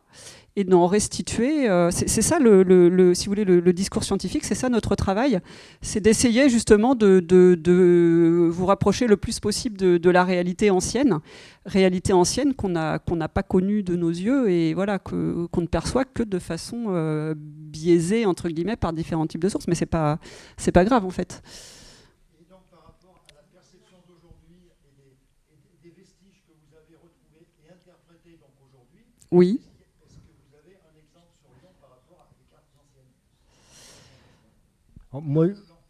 et d'en restituer. C'est ça, si vous voulez, le discours scientifique, c'est ça notre travail. C'est d'essayer justement de vous rapprocher le plus possible de la réalité ancienne qu'on n'a pas connue de nos yeux et voilà, qu'on ne perçoit que de façon biaisée, entre guillemets, par différents types de sources. Mais c'est pas grave, en fait. Et donc, par rapport à la perception d'aujourd'hui et des vestiges que vous avez retrouvés et interprétés donc aujourd'hui, Oui. est-ce que vous avez un exemple sur Lyon par rapport à des cartes anciennes?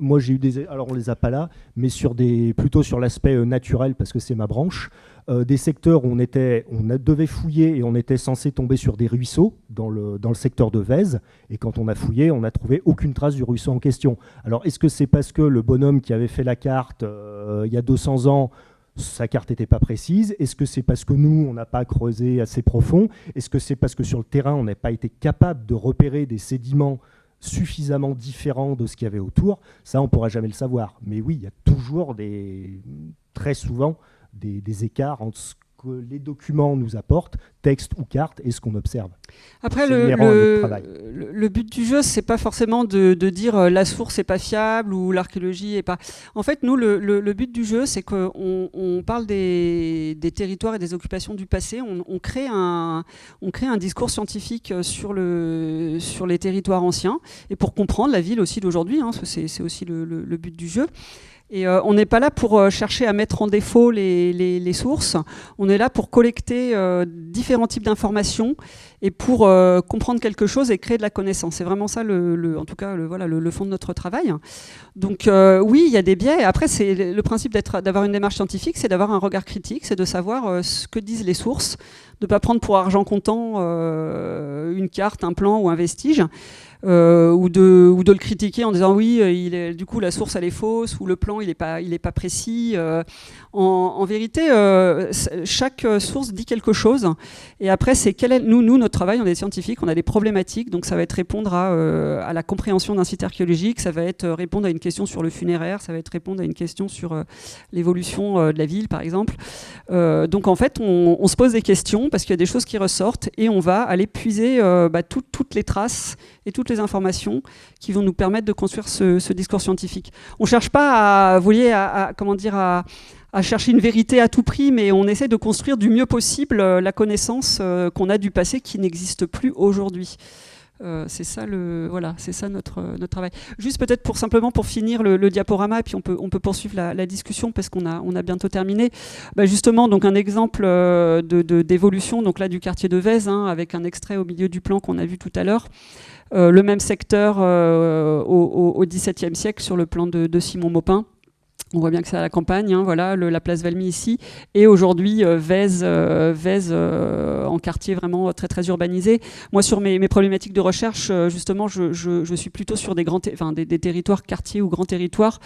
Moi, j'ai eu alors on les a pas là, mais plutôt sur l'aspect naturel, parce que c'est ma branche, des secteurs où on devait fouiller et on était censé tomber sur des ruisseaux dans le secteur de Vèze, et quand on a fouillé, on n'a trouvé aucune trace du ruisseau en question. Alors, est-ce que c'est parce que le bonhomme qui avait fait la carte il y a 200 ans, sa carte n'était pas précise? Est-ce que c'est parce que nous, on n'a pas creusé assez profond? Est-ce que c'est parce que sur le terrain, on n'a pas été capable de repérer des sédiments suffisamment différents de ce qu'il y avait autour? Ça, on ne pourra jamais le savoir. Mais oui, il y a toujours très souvent des écarts entre ce que les documents nous apportent, texte ou carte, et ce qu'on observe. Après, le but du jeu, c'est pas forcément de dire la source n'est pas fiable ou l'archéologie est pas... En fait, nous, le but du jeu, c'est qu'on parle des territoires et des occupations du passé. On crée un discours scientifique sur les territoires anciens, et pour comprendre la ville aussi d'aujourd'hui, hein, c'est aussi le but du jeu. Et on n'est pas là pour chercher à mettre en défaut les sources. On est là pour collecter différents types d'informations et pour comprendre quelque chose et créer de la connaissance. C'est vraiment ça, en tout cas, le fond de notre travail. Donc oui, il y a des biais. Après, c'est le principe d'avoir une démarche scientifique, c'est d'avoir un regard critique, c'est de savoir ce que disent les sources, de ne pas prendre pour argent comptant une carte, un plan ou un vestige. Ou de le critiquer en disant oui, du coup la source elle est fausse ou le plan il est pas précis. En vérité, chaque source dit quelque chose. Et après, nous notre travail, on est scientifiques, on a des problématiques, donc ça va être répondre à la compréhension d'un site archéologique, ça va être répondre à une question sur le funéraire, ça va être répondre à une question sur l'évolution de la ville, par exemple. Donc en fait, on se pose des questions parce qu'il y a des choses qui ressortent et on va aller puiser toutes les traces et toutes les informations qui vont nous permettre de construire ce discours scientifique. On ne cherche pas à chercher une vérité à tout prix, mais on essaie de construire du mieux possible la connaissance qu'on a du passé qui n'existe plus aujourd'hui. C'est ça notre travail. Juste peut-être simplement pour finir le diaporama, et puis on peut poursuivre la discussion parce qu'on a bientôt terminé. Justement, donc un exemple d'évolution, donc là du quartier de Vèze, hein, avec un extrait au milieu du plan qu'on a vu tout à l'heure. Le même secteur au XVIIe siècle sur le plan de Simon Maupin. On voit bien que c'est à la campagne, hein, voilà, la place Valmy ici. Et aujourd'hui, Vèze en quartier vraiment très, très urbanisé. Moi, sur mes problématiques de recherche, justement, je suis plutôt sur des territoires quartiers ou grands territoires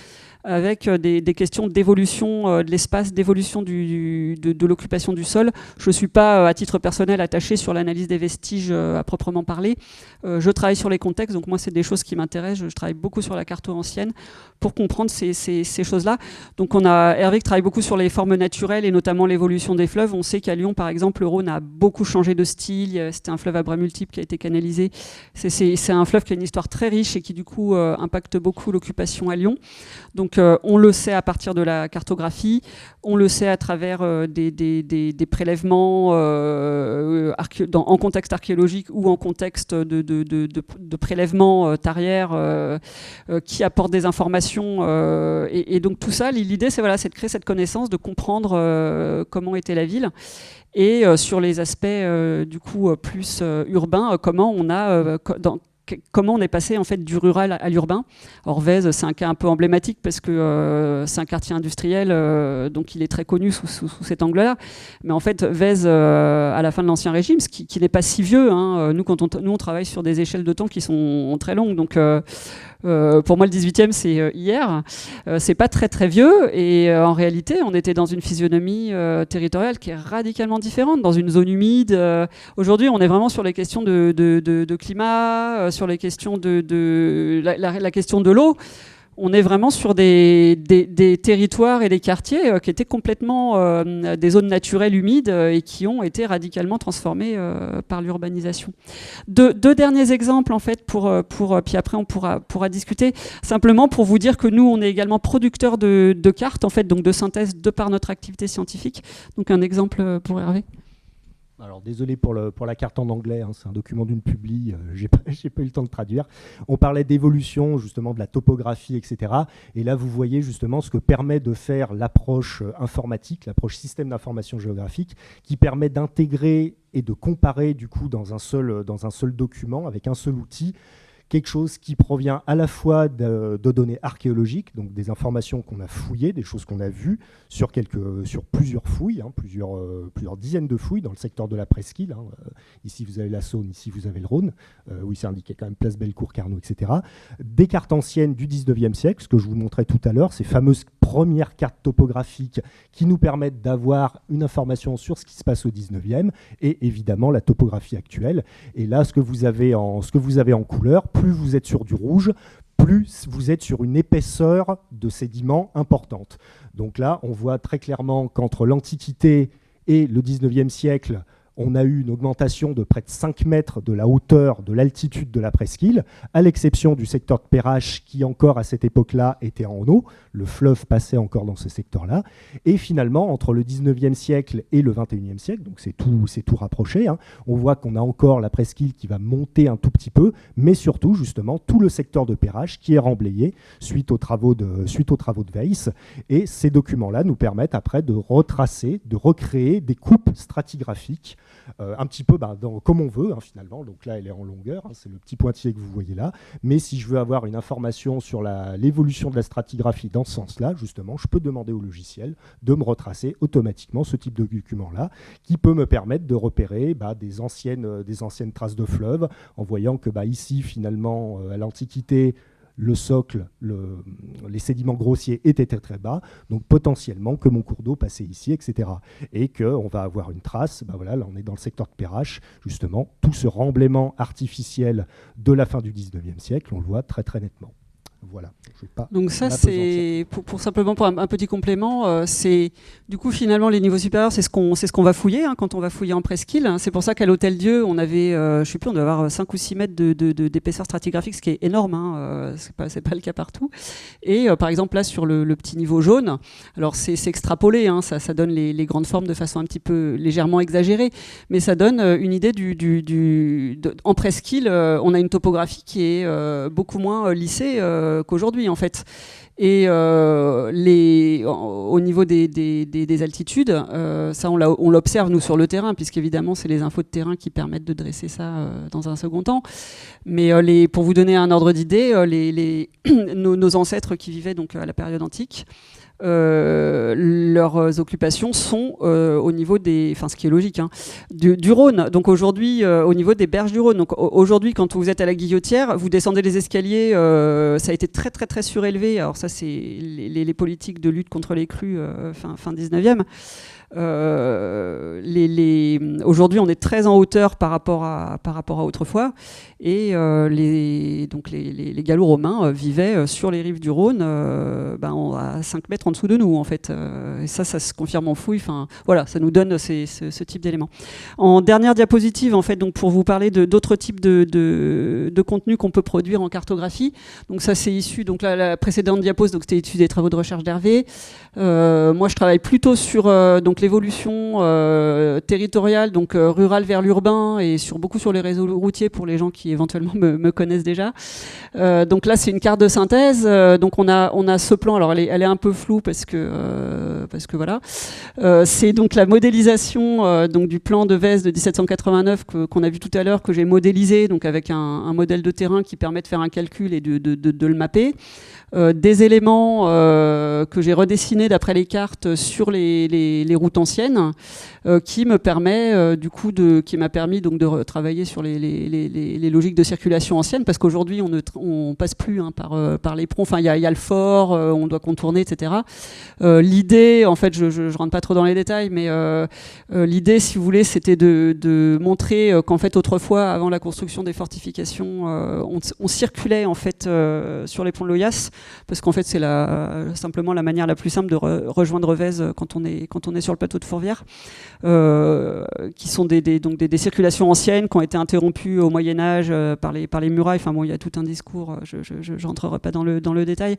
avec des questions d'évolution de l'espace, d'évolution de l'occupation du sol. Je ne suis pas, à titre personnel, attachée sur l'analyse des vestiges à proprement parler. Je travaille sur les contextes, donc moi, c'est des choses qui m'intéressent. Je travaille beaucoup sur la carto ancienne pour comprendre ces choses-là. Donc Hervé travaille beaucoup sur les formes naturelles et notamment l'évolution des fleuves. On sait qu'à Lyon, par exemple, le Rhône a beaucoup changé de style. C'était un fleuve à bras multiples qui a été canalisé. C'est un fleuve qui a une histoire très riche et qui, du coup, impacte beaucoup l'occupation à Lyon. Donc, on le sait à partir de la cartographie, on le sait à travers des prélèvements en contexte archéologique ou en contexte de prélèvements tarières qui apportent des informations. Et donc tout ça, l'idée, c'est de créer cette connaissance, de comprendre comment était la ville. Et sur les aspects du coup plus urbains, comment on a comment on est passé en fait du rural à l'urbain. Or Vèze, c'est un cas un peu emblématique parce que c'est un quartier industriel, donc il est très connu sous cet angle-là. Mais en fait, Vèze, à la fin de l'Ancien Régime, ce qui n'est pas si vieux, hein, nous on travaille sur des échelles de temps qui sont très longues, donc pour moi le 18e c'est hier, c'est pas très très vieux, et en réalité on était dans une physionomie territoriale qui est radicalement différente, dans une zone humide. Aujourd'hui on est vraiment sur les questions de climat, sur les questions la question de l'eau. On est vraiment sur des territoires et des quartiers qui étaient complètement des zones naturelles humides et qui ont été radicalement transformés par l'urbanisation. Deux derniers exemples en fait puis après on pourra discuter, simplement pour vous dire que nous on est également producteurs de cartes en fait, donc de synthèse de par notre activité scientifique. Donc un exemple pour Hervé. Alors désolé pour la carte en anglais, hein, c'est un document d'une publi, j'ai pas eu le temps de traduire. On parlait d'évolution, justement de la topographie, etc. Et là vous voyez justement ce que permet de faire l'approche informatique, l'approche système d'information géographique, qui permet d'intégrer et de comparer du coup dans un seul document, avec un seul outil, quelque chose qui provient à la fois de données archéologiques, donc des informations qu'on a fouillées, des choses qu'on a vues sur plusieurs fouilles, hein, plusieurs dizaines de fouilles dans le secteur de la presqu'île. Hein. Ici, vous avez la Saône, ici, vous avez le Rhône. Oui, c'est indiqué quand même Place Bellecour, Carnot, etc. Des cartes anciennes du 19e siècle, ce que je vous montrais tout à l'heure, ces fameuses premières cartes topographiques qui nous permettent d'avoir une information sur ce qui se passe au 19e, et évidemment la topographie actuelle. Et là, ce que vous avez en couleur, plus vous êtes sur du rouge, plus vous êtes sur une épaisseur de sédiments importante. Donc là, on voit très clairement qu'entre l'Antiquité et le 19e siècle, on a eu une augmentation de près de 5 mètres de la hauteur, de l'altitude de la presqu'île, à l'exception du secteur de Perrache qui encore à cette époque-là était en eau. Le fleuve passait encore dans ce secteur-là. Et finalement, entre le 19e siècle et le 21e siècle, donc c'est tout rapproché, hein, on voit qu'on a encore la presqu'île qui va monter un tout petit peu, mais surtout justement tout le secteur de Perrache qui est remblayé suite aux travaux de Weiss. Et ces documents-là nous permettent après de retracer, de recréer des coupes stratigraphiques un petit peu comme on veut, hein, finalement. Donc là, elle est en longueur, hein, c'est le petit pointillé que vous voyez là. Mais si je veux avoir une information sur l'évolution de la stratigraphie dans ce sens-là, justement, je peux demander au logiciel de me retracer automatiquement ce type de document-là, qui peut me permettre de repérer des anciennes traces de fleuves, en voyant que ici, finalement, à l'Antiquité, le socle, les sédiments grossiers étaient très très bas, donc potentiellement que mon cours d'eau passait ici, etc. Et qu'on va avoir une trace, voilà, là on est dans le secteur de Perrache, justement, tout ce remblaiement artificiel de la fin du 19e siècle, on le voit très très nettement. Voilà. Donc ça, c'est simplement pour un petit complément, c'est du coup finalement les niveaux supérieurs, c'est ce qu'on va fouiller hein, quand on va fouiller en presqu'île. Hein. C'est pour ça qu'à l'Hôtel-Dieu, on avait, je sais plus, on doit avoir 5 ou 6 mètres d'épaisseur stratigraphique, ce qui est énorme. Hein, c'est pas le cas partout. Et par exemple là sur le petit niveau jaune, alors c'est extrapolé, hein, ça donne les grandes formes de façon un petit peu légèrement exagérée, mais ça donne une idée en presqu'île, on a une topographie qui est beaucoup moins lissée qu'aujourd'hui en fait. Et au niveau des altitudes, ça on l'observe nous sur le terrain, puisqu'évidemment c'est les infos de terrain qui permettent de dresser ça dans un second temps. Mais pour vous donner un ordre d'idée, nos ancêtres qui vivaient donc à la période antique, leurs occupations sont au niveau ce qui est logique, hein, du Rhône. Donc aujourd'hui, au niveau des berges du Rhône. Donc aujourd'hui, quand vous êtes à la Guillotière, vous descendez les escaliers, ça a été très très très surélevé. Alors ça, c'est les politiques de lutte contre les crues fin 19e. Aujourd'hui, on est très en hauteur par rapport à autrefois, et les Gallo-Romains vivaient sur les rives du Rhône, à 5 mètres en dessous de nous, en fait. Et ça se confirme en fouille. Enfin, voilà, ça nous donne ce type d'éléments. En dernière diapositive, en fait, donc pour vous parler d'autres types de contenus qu'on peut produire en cartographie. Donc ça, c'est issu. Donc la précédente diapo, donc c'était issu des travaux de recherche d'Hervé. Moi, je travaille plutôt sur donc l'évolution territoriale, donc rurale vers l'urbain, et beaucoup sur les réseaux routiers pour les gens qui éventuellement me connaissent déjà. Donc là, c'est une carte de synthèse. Donc on a ce plan. Alors elle est un peu floue parce que voilà. C'est donc la modélisation donc du plan de Vez de 1789 qu'on a vu tout à l'heure, que j'ai modélisé donc avec un modèle de terrain qui permet de faire un calcul et de le mapper. Des éléments que j'ai redessinés d'après les cartes sur les routes anciennes, qui m'a permis donc de travailler sur les logiques de circulation anciennes, parce qu'aujourd'hui on passe plus par les ponts. Enfin, il y a le fort, on doit contourner, etc. L'idée, en fait, je rentre pas trop dans les détails, mais l'idée, si vous voulez, c'était de montrer qu'en fait autrefois, avant la construction des fortifications, on circulait en fait sur les ponts de l'Oyasse, parce qu'en fait c'est simplement la manière la plus simple de rejoindre Vez quand on est sur le plateau de Fourvière, qui sont des circulations anciennes qui ont été interrompues au Moyen-Âge par les murailles. Enfin bon, il y a tout un discours, je rentrerai pas dans le détail.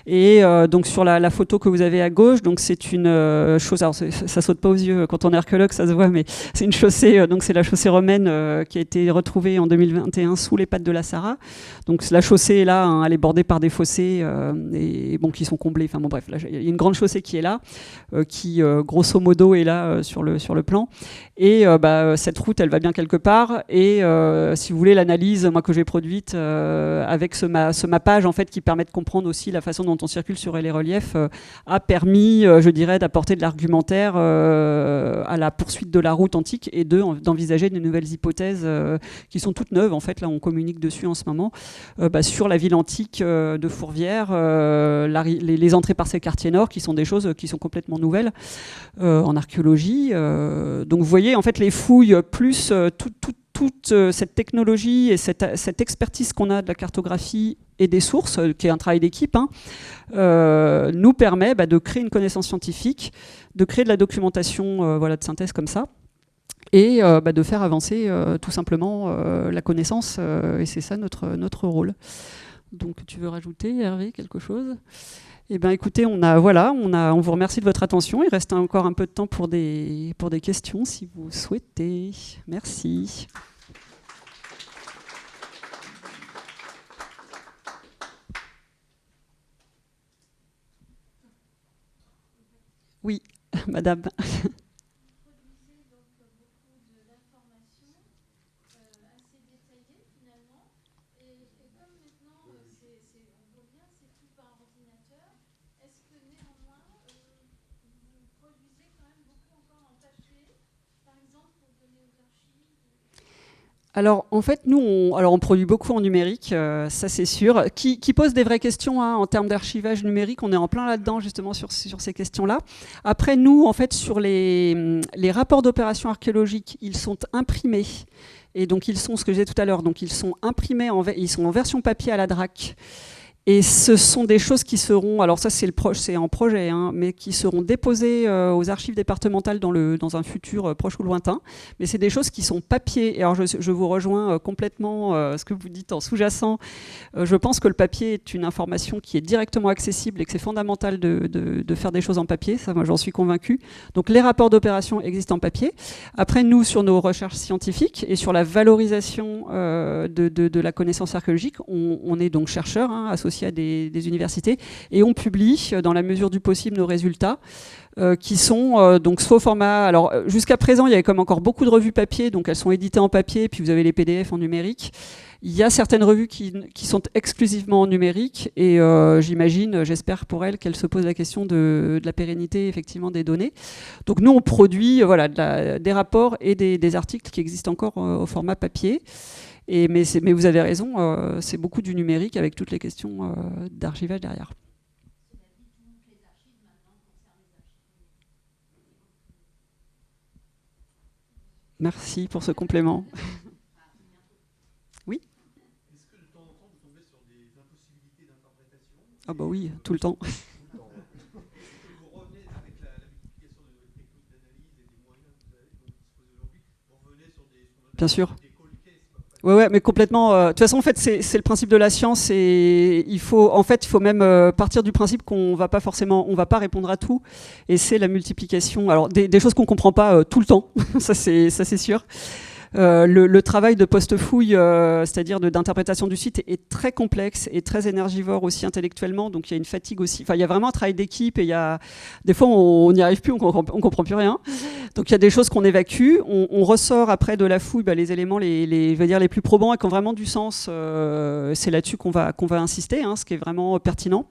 Et donc sur la photo que vous avez à gauche, donc c'est une chose, alors ça saute pas aux yeux quand on est archéologue, ça se voit, mais c'est une chaussée, donc c'est la chaussée romaine qui a été retrouvée en 2021 sous les pattes de la Sarraz. Donc la chaussée est là, hein, elle est bordée par des fossés et bon, qui sont comblés. Enfin bon, bref, là, il y a une grande chaussée qui est là, qui grosso modo est là sur le plan. Et cette route, elle va bien quelque part. Et si vous voulez, l'analyse moi que j'ai produite avec ce mappage en fait qui permet de comprendre aussi la façon dont on circule sur les reliefs a permis, je dirais, d'apporter de l'argumentaire à la poursuite de la route antique et d'envisager de nouvelles hypothèses qui sont toutes neuves. En fait, là, on communique dessus en ce moment sur la ville antique de Fourvière, les entrées par ces quartiers nord, qui sont des choses qui sont complètement nouvelles en archéologie. Donc vous voyez, en fait, les fouilles, plus toute cette technologie et cette expertise qu'on a de la cartographie et des sources, qui est un travail d'équipe, nous permet de créer une connaissance scientifique, de créer de la documentation de synthèse comme ça, et de faire avancer tout simplement la connaissance, et c'est ça notre rôle. Donc tu veux rajouter, Hervé, quelque chose ? Eh bien écoutez, on vous remercie de votre attention. Il reste encore un peu de temps pour des questions si vous souhaitez. Merci. Oui, madame. Alors en fait, nous, on produit beaucoup en numérique, ça c'est sûr, qui pose des vraies questions en termes d'archivage numérique. On est en plein là-dedans justement sur ces questions-là. Après, nous, en fait, sur les rapports d'opération archéologique, ils sont imprimés. Et donc ils sont, ce que je disais tout à l'heure, donc ils sont imprimés, ils sont en version papier à la DRAC. Et ce sont des choses qui seront, alors ça c'est en projet, mais qui seront déposées aux archives départementales dans un futur proche ou lointain. Mais c'est des choses qui sont papier. Et alors je vous rejoins complètement ce que vous dites en sous-jacent. Je pense que le papier est une information qui est directement accessible et que c'est fondamental de faire des choses en papier. Ça, moi j'en suis convaincue. Donc les rapports d'opération existent en papier. Après, nous, sur nos recherches scientifiques et sur la valorisation de la connaissance archéologique, on est donc chercheurs associés à des universités, et on publie dans la mesure du possible nos résultats qui sont donc soit au format, alors jusqu'à présent il y avait comme encore beaucoup de revues papier, donc elles sont éditées en papier, puis vous avez les PDF en numérique. Il y a certaines revues qui sont exclusivement en numérique, et j'espère pour elles qu'elles se posent la question de la pérennité effectivement des données. Donc nous on produit des rapports et des articles qui existent encore au format papier. Mais vous avez raison, c'est beaucoup du numérique avec toutes les questions d'archivage derrière. Merci pour ce complément. Oui ? Est-ce que de temps en temps vous tombez sur des impossibilités d'interprétation ? Ah bah oui, tout le temps. Est-ce que vous revenez avec la multiplication de nouvelles techniques d'analyse et des moyens que vous avez dont vous disposez aujourd'hui, vous revenez sur des Bien sûr. Ouais, mais complètement. De toute façon, en fait, c'est le principe de la science, et il faut même partir du principe qu'on va pas répondre à tout, et c'est la multiplication. Alors, des choses qu'on comprend pas tout le temps, ça c'est sûr. Le travail de post-fouille, c'est-à-dire d'interprétation du site, est très complexe et très énergivore aussi intellectuellement, donc il y a une fatigue aussi. Enfin, il y a vraiment un travail d'équipe, et des fois on n'y arrive plus, on comprend plus rien. Donc il y a des choses qu'on évacue, on ressort après de la fouille les éléments je vais dire, les plus probants et qui ont vraiment du sens. C'est là-dessus qu'on va insister, ce qui est vraiment pertinent.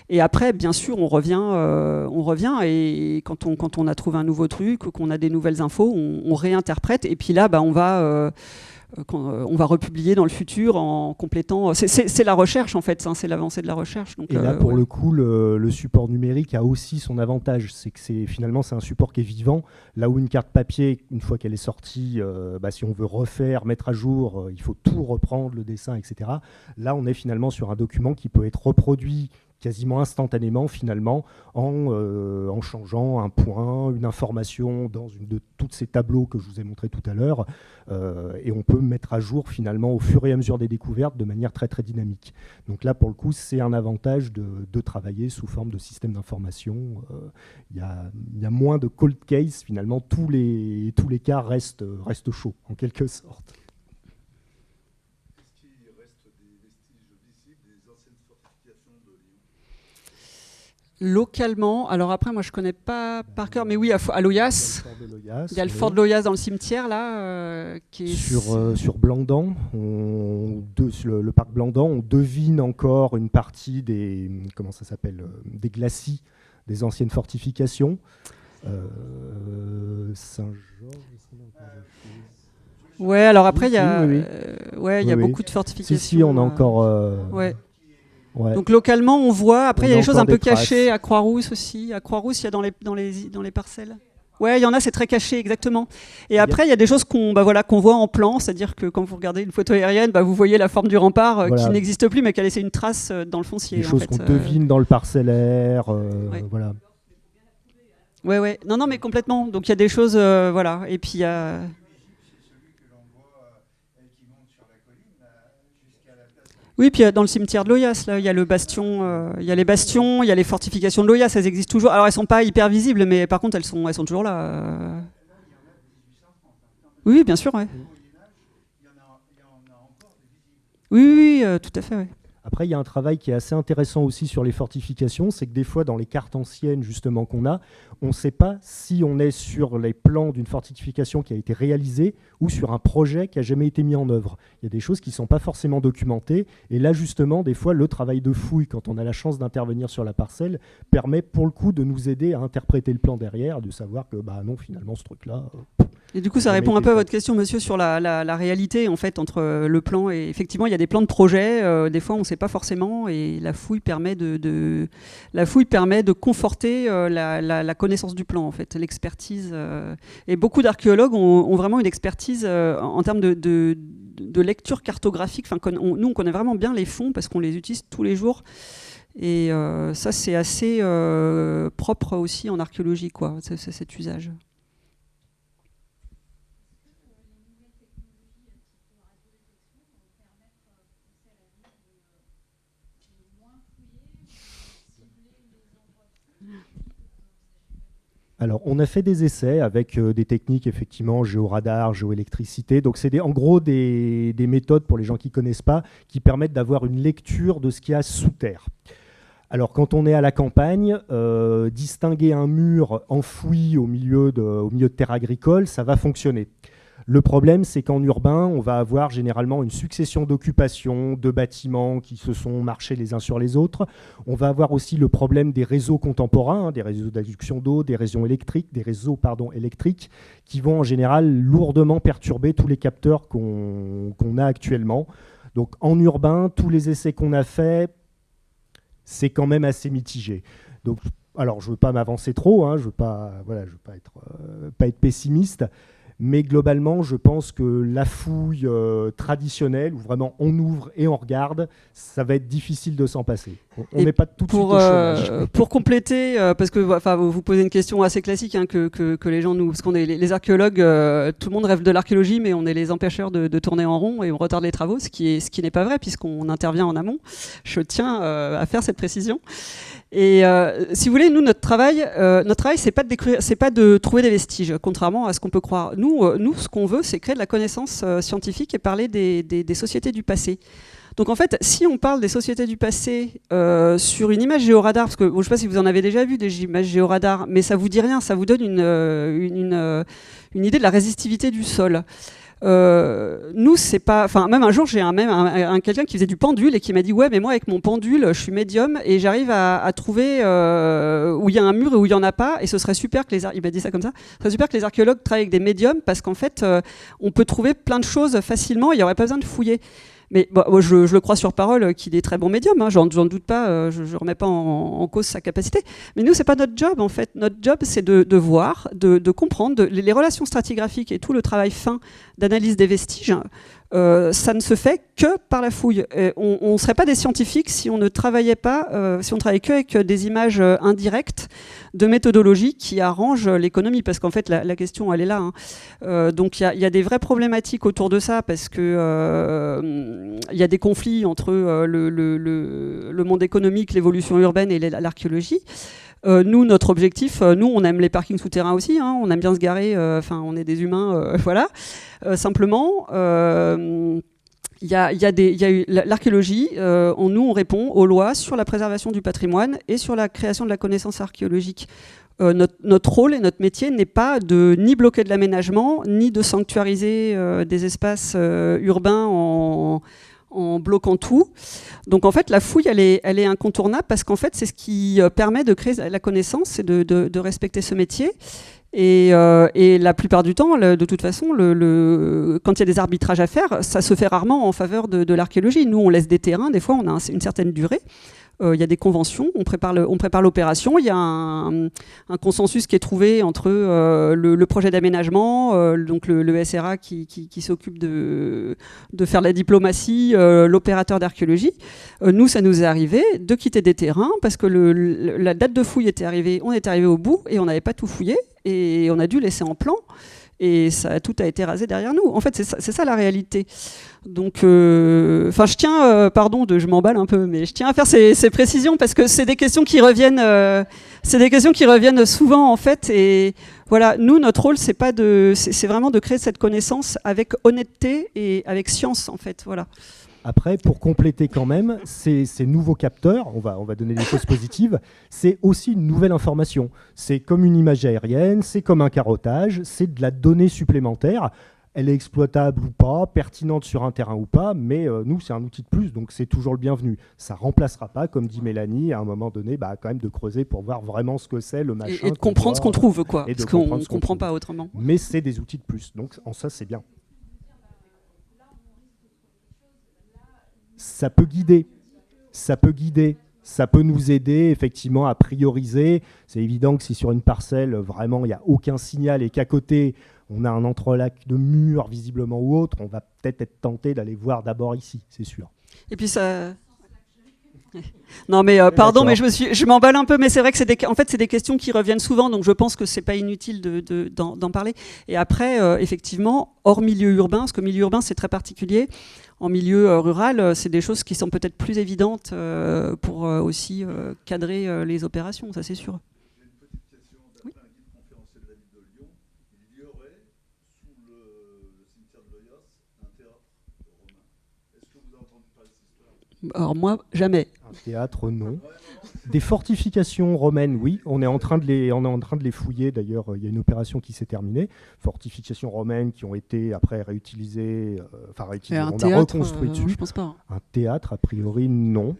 Et après, bien sûr, on revient, et quand on a trouvé un nouveau truc, qu'on a des nouvelles infos, on réinterprète, et puis là, on va republier dans le futur en complétant. C'est la recherche, en fait, c'est l'avancée de la recherche. Donc, et là, pour le coup, le support numérique a aussi son avantage, c'est que finalement c'est un support qui est vivant, là où une carte papier, une fois qu'elle est sortie, si on veut refaire, mettre à jour, il faut tout reprendre, le dessin, etc. Là, on est finalement sur un document qui peut être reproduit quasiment instantanément, finalement, en changeant un point, une information dans une de tous ces tableaux que je vous ai montré tout à l'heure, et on peut mettre à jour finalement au fur et à mesure des découvertes de manière très très dynamique. Donc là, pour le coup, c'est un avantage de travailler sous forme de système d'information. Il y a moins de cold case, finalement, tous les cas restent chauds, en quelque sorte. Localement, alors après, moi je connais pas par cœur, mais oui, à Loyasse. Il y a le fort de Loyasse dans le cimetière, là, qui est... Sur Blandan, le parc Blandan, on devine encore une partie des glacis, des anciennes fortifications. Saint-Georges. Ouais, alors après, il y a beaucoup de fortifications. Si, on a encore... Ouais. Ouais. Donc localement, on voit. Après, il y a des choses un peu traces. cachées à Croix-Rousse aussi. À Croix-Rousse, il y a dans les parcelles. Ouais, il y en a, c'est très caché, exactement. Et après, il y a des choses qu'on voit en plan, c'est-à-dire que quand vous regardez une photo aérienne, vous voyez la forme du rempart qui n'existe plus, mais qui a laissé une trace dans le foncier. Des choses qu'on devine dans le parcellaire, voilà. Ouais. Non, mais complètement. Donc il y a des choses, voilà. Et puis il y a... Oui, puis dans le cimetière de Loyasse, là, il y a le bastion, il y a les bastions, il y a les fortifications de Loyasse, elles existent toujours. Alors elles sont pas hyper visibles, mais par contre elles sont toujours là. Oui, bien sûr, ouais. Oui, tout à fait, ouais. Après, il y a un travail qui est assez intéressant aussi sur les fortifications, c'est que des fois, dans les cartes anciennes justement qu'on a, on ne sait pas si on est sur les plans d'une fortification qui a été réalisée ou sur un projet qui n'a jamais été mis en œuvre. Il y a des choses qui ne sont pas forcément documentées, et là justement, des fois, le travail de fouille, quand on a la chance d'intervenir sur la parcelle, permet pour le coup de nous aider à interpréter le plan derrière, de savoir que non, finalement, ce truc-là... Et du coup, ça répond un peu à votre question, monsieur, sur la réalité en fait entre le plan et effectivement, il y a des plans de projet. Des fois, on ne sait pas forcément, et la fouille permet de conforter la connaissance du plan, en fait, l'expertise. Et beaucoup d'archéologues ont vraiment une expertise en termes de lecture cartographique. Enfin, nous, on connaît vraiment bien les fonds parce qu'on les utilise tous les jours. Et ça, c'est assez propre aussi en archéologie, quoi, cet usage. Alors, on a fait des essais avec des techniques, effectivement, géoradar, géoélectricité. Donc, c'est en gros des méthodes, pour les gens qui ne connaissent pas, qui permettent d'avoir une lecture de ce qu'il y a sous terre. Alors, quand on est à la campagne, distinguer un mur enfoui au milieu de terres agricoles, ça va fonctionner. Le problème, c'est qu'en urbain, on va avoir généralement une succession d'occupations, de bâtiments qui se sont marchés les uns sur les autres. On va avoir aussi le problème des réseaux contemporains, des réseaux d'adduction d'eau, des réseaux électriques, qui vont en général lourdement perturber tous les capteurs qu'on a actuellement. Donc en urbain, tous les essais qu'on a faits, c'est quand même assez mitigé. Donc, alors, je ne veux pas m'avancer trop, je ne veux pas être pessimiste. Mais globalement, je pense que la fouille traditionnelle, où vraiment on ouvre et on regarde, ça va être difficile de s'en passer. On Et n'est pas tout de suite au chômage. pour compléter, parce que vous posez une question assez classique hein, que les gens nous... Parce qu'on est les archéologues, tout le monde rêve de l'archéologie, mais on est les empêcheurs de tourner en rond et on retarde les travaux, ce qui n'est pas vrai puisqu'on intervient en amont. Je tiens à faire cette précision. Et si vous voulez, nous, notre travail, c'est pas de découvrir, c'est pas de trouver des vestiges, contrairement à ce qu'on peut croire. Nous, ce qu'on veut, c'est créer de la connaissance scientifique et parler des sociétés du passé. Donc en fait, si on parle des sociétés du passé sur une image géoradar, parce que je ne sais pas si vous en avez déjà vu des images géoradar, mais ça vous dit rien, ça vous donne une idée de la résistivité du sol. Nous, c'est pas. Enfin, même un jour, j'ai quelqu'un qui faisait du pendule et qui m'a dit ouais, mais moi avec mon pendule, je suis médium et j'arrive à trouver où il y a un mur et où il y en a pas. Et ce serait super que il m'a dit ça comme ça. Ce serait super que les archéologues travaillent avec des médiums parce qu'en fait, on peut trouver plein de choses facilement. Il n'y aurait pas besoin de fouiller. Mais bon, je le crois sur parole qu'il est très bon médium, hein, j'en doute pas, je ne remets pas en cause sa capacité. Mais nous, c'est pas notre job en fait. Notre job, c'est de voir, de comprendre les relations stratigraphiques et tout le travail fin d'analyse des vestiges. Ça ne se fait que par la fouille. On ne serait pas des scientifiques si on ne travaillait pas, si on travaillait que avec des images indirectes de méthodologie qui arrangent l'économie, parce qu'en fait la question elle est là. Hein. Donc il y a des vraies problématiques autour de ça, parce que il y a des conflits entre le monde économique, l'évolution urbaine et l'archéologie. Nous, notre objectif, nous, on aime les parkings souterrains aussi, hein, on aime bien se garer, on est des humains, voilà. Simplement, il y a eu l'archéologie, nous, on répond aux lois sur la préservation du patrimoine et sur la création de la connaissance archéologique. Notre rôle et notre métier n'est pas de ni bloquer de l'aménagement, ni de sanctuariser des espaces urbains en bloquant tout. Donc en fait, la fouille, elle est incontournable parce qu'en fait, c'est ce qui permet de créer la connaissance et de respecter ce métier. Et la plupart du temps, de toute façon, quand il y a des arbitrages à faire, ça se fait rarement en faveur de l'archéologie. Nous, on laisse des terrains, des fois, on a une certaine durée. Il y a des conventions, on prépare l'opération, il y a un consensus qui est trouvé entre le projet d'aménagement, donc le SRA qui s'occupe de faire la diplomatie, l'opérateur d'archéologie. Nous, ça nous est arrivé de quitter des terrains parce que la date de fouille était arrivée, on est arrivé au bout et on n'avait pas tout fouillé et on a dû laisser en plan. Et tout a été rasé derrière nous. En fait, c'est ça la réalité. Donc, je tiens, je m'emballe un peu, mais je tiens à faire ces précisions parce que c'est des questions qui reviennent souvent en fait. Et voilà, nous, notre rôle, c'est vraiment de créer cette connaissance avec honnêteté et avec science en fait. Voilà. Après, pour compléter quand même, ces nouveaux capteurs, on va donner des choses positives, c'est aussi une nouvelle information. C'est comme une image aérienne, c'est comme un carottage, c'est de la donnée supplémentaire. Elle est exploitable ou pas, pertinente sur un terrain ou pas, mais nous, c'est un outil de plus, donc c'est toujours le bienvenu. Ça ne remplacera pas, comme dit Mélanie, à un moment donné, quand même de creuser pour voir vraiment ce que c'est, le machin. Et de comprendre ce qu'on trouve, quoi, parce qu'on ne comprend pas autrement. Mais c'est des outils de plus, donc en ça, c'est bien. Ça peut guider, ça peut nous aider effectivement à prioriser. C'est évident que si sur une parcelle, vraiment, il n'y a aucun signal et qu'à côté, on a un entrelac de murs visiblement ou autre, on va peut-être être tenté d'aller voir d'abord ici, c'est sûr. Et puis ça... Non mais pardon, mais je m'emballe un peu, mais c'est vrai que c'est des questions qui reviennent souvent, donc je pense que c'est pas inutile d'en parler. Et après, effectivement, hors milieu urbain, parce que milieu urbain c'est très particulier, en milieu rural, c'est des choses qui sont peut-être plus évidentes pour aussi cadrer les opérations, ça c'est sûr. J'ai une petite question d'après un guide conférencier de la ville de Lyon. Il y aurait sous le cimetière de Loyos un théâtre romain. Est-ce que vous avez entendu parler de cette histoire? Alors moi, jamais. Un théâtre, non. Des fortifications romaines, oui. On est en train de les fouiller. D'ailleurs, il y a une opération qui s'est terminée. Fortifications romaines qui ont été après réutilisées. On a reconstruit dessus. Je pense pas. Un théâtre, a priori, non.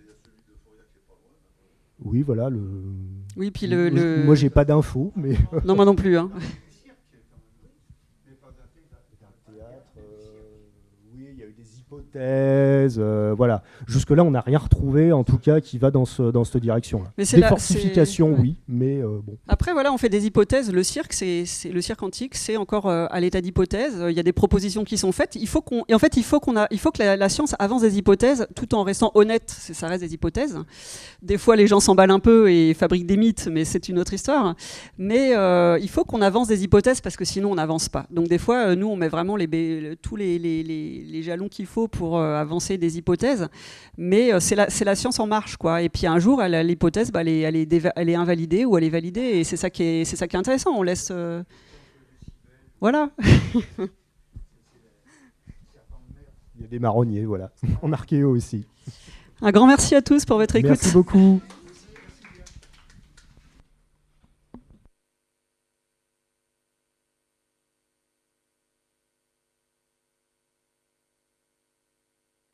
Oui, voilà. Oui, puis Moi, j'ai pas d'infos, mais. Non, moi non plus. Hein. hypothèses, voilà. Jusque-là, on n'a rien retrouvé, en tout cas, qui va dans cette direction-là. Mais c'est Des là- fortifications, c'est- ouais. oui, mais bon. Après, voilà, on fait des hypothèses. Le cirque, le cirque antique, c'est encore à l'état d'hypothèse. Il y a des propositions qui sont faites. Il faut que la science avance des hypothèses tout en restant honnête. Ça reste des hypothèses. Des fois, les gens s'emballent un peu et fabriquent des mythes, mais c'est une autre histoire. Mais il faut qu'on avance des hypothèses parce que sinon, on n'avance pas. Donc, des fois, nous, on met vraiment tous les jalons qu'il faut pour avancer des hypothèses. Mais c'est la science en marche, quoi. Et puis un jour, l'hypothèse, elle est invalidée ou elle est validée. Et c'est ça qui est intéressant. On laisse. Voilà. Il y a des marronniers, voilà. En archéo aussi. Un grand merci à tous pour votre écoute. Merci beaucoup.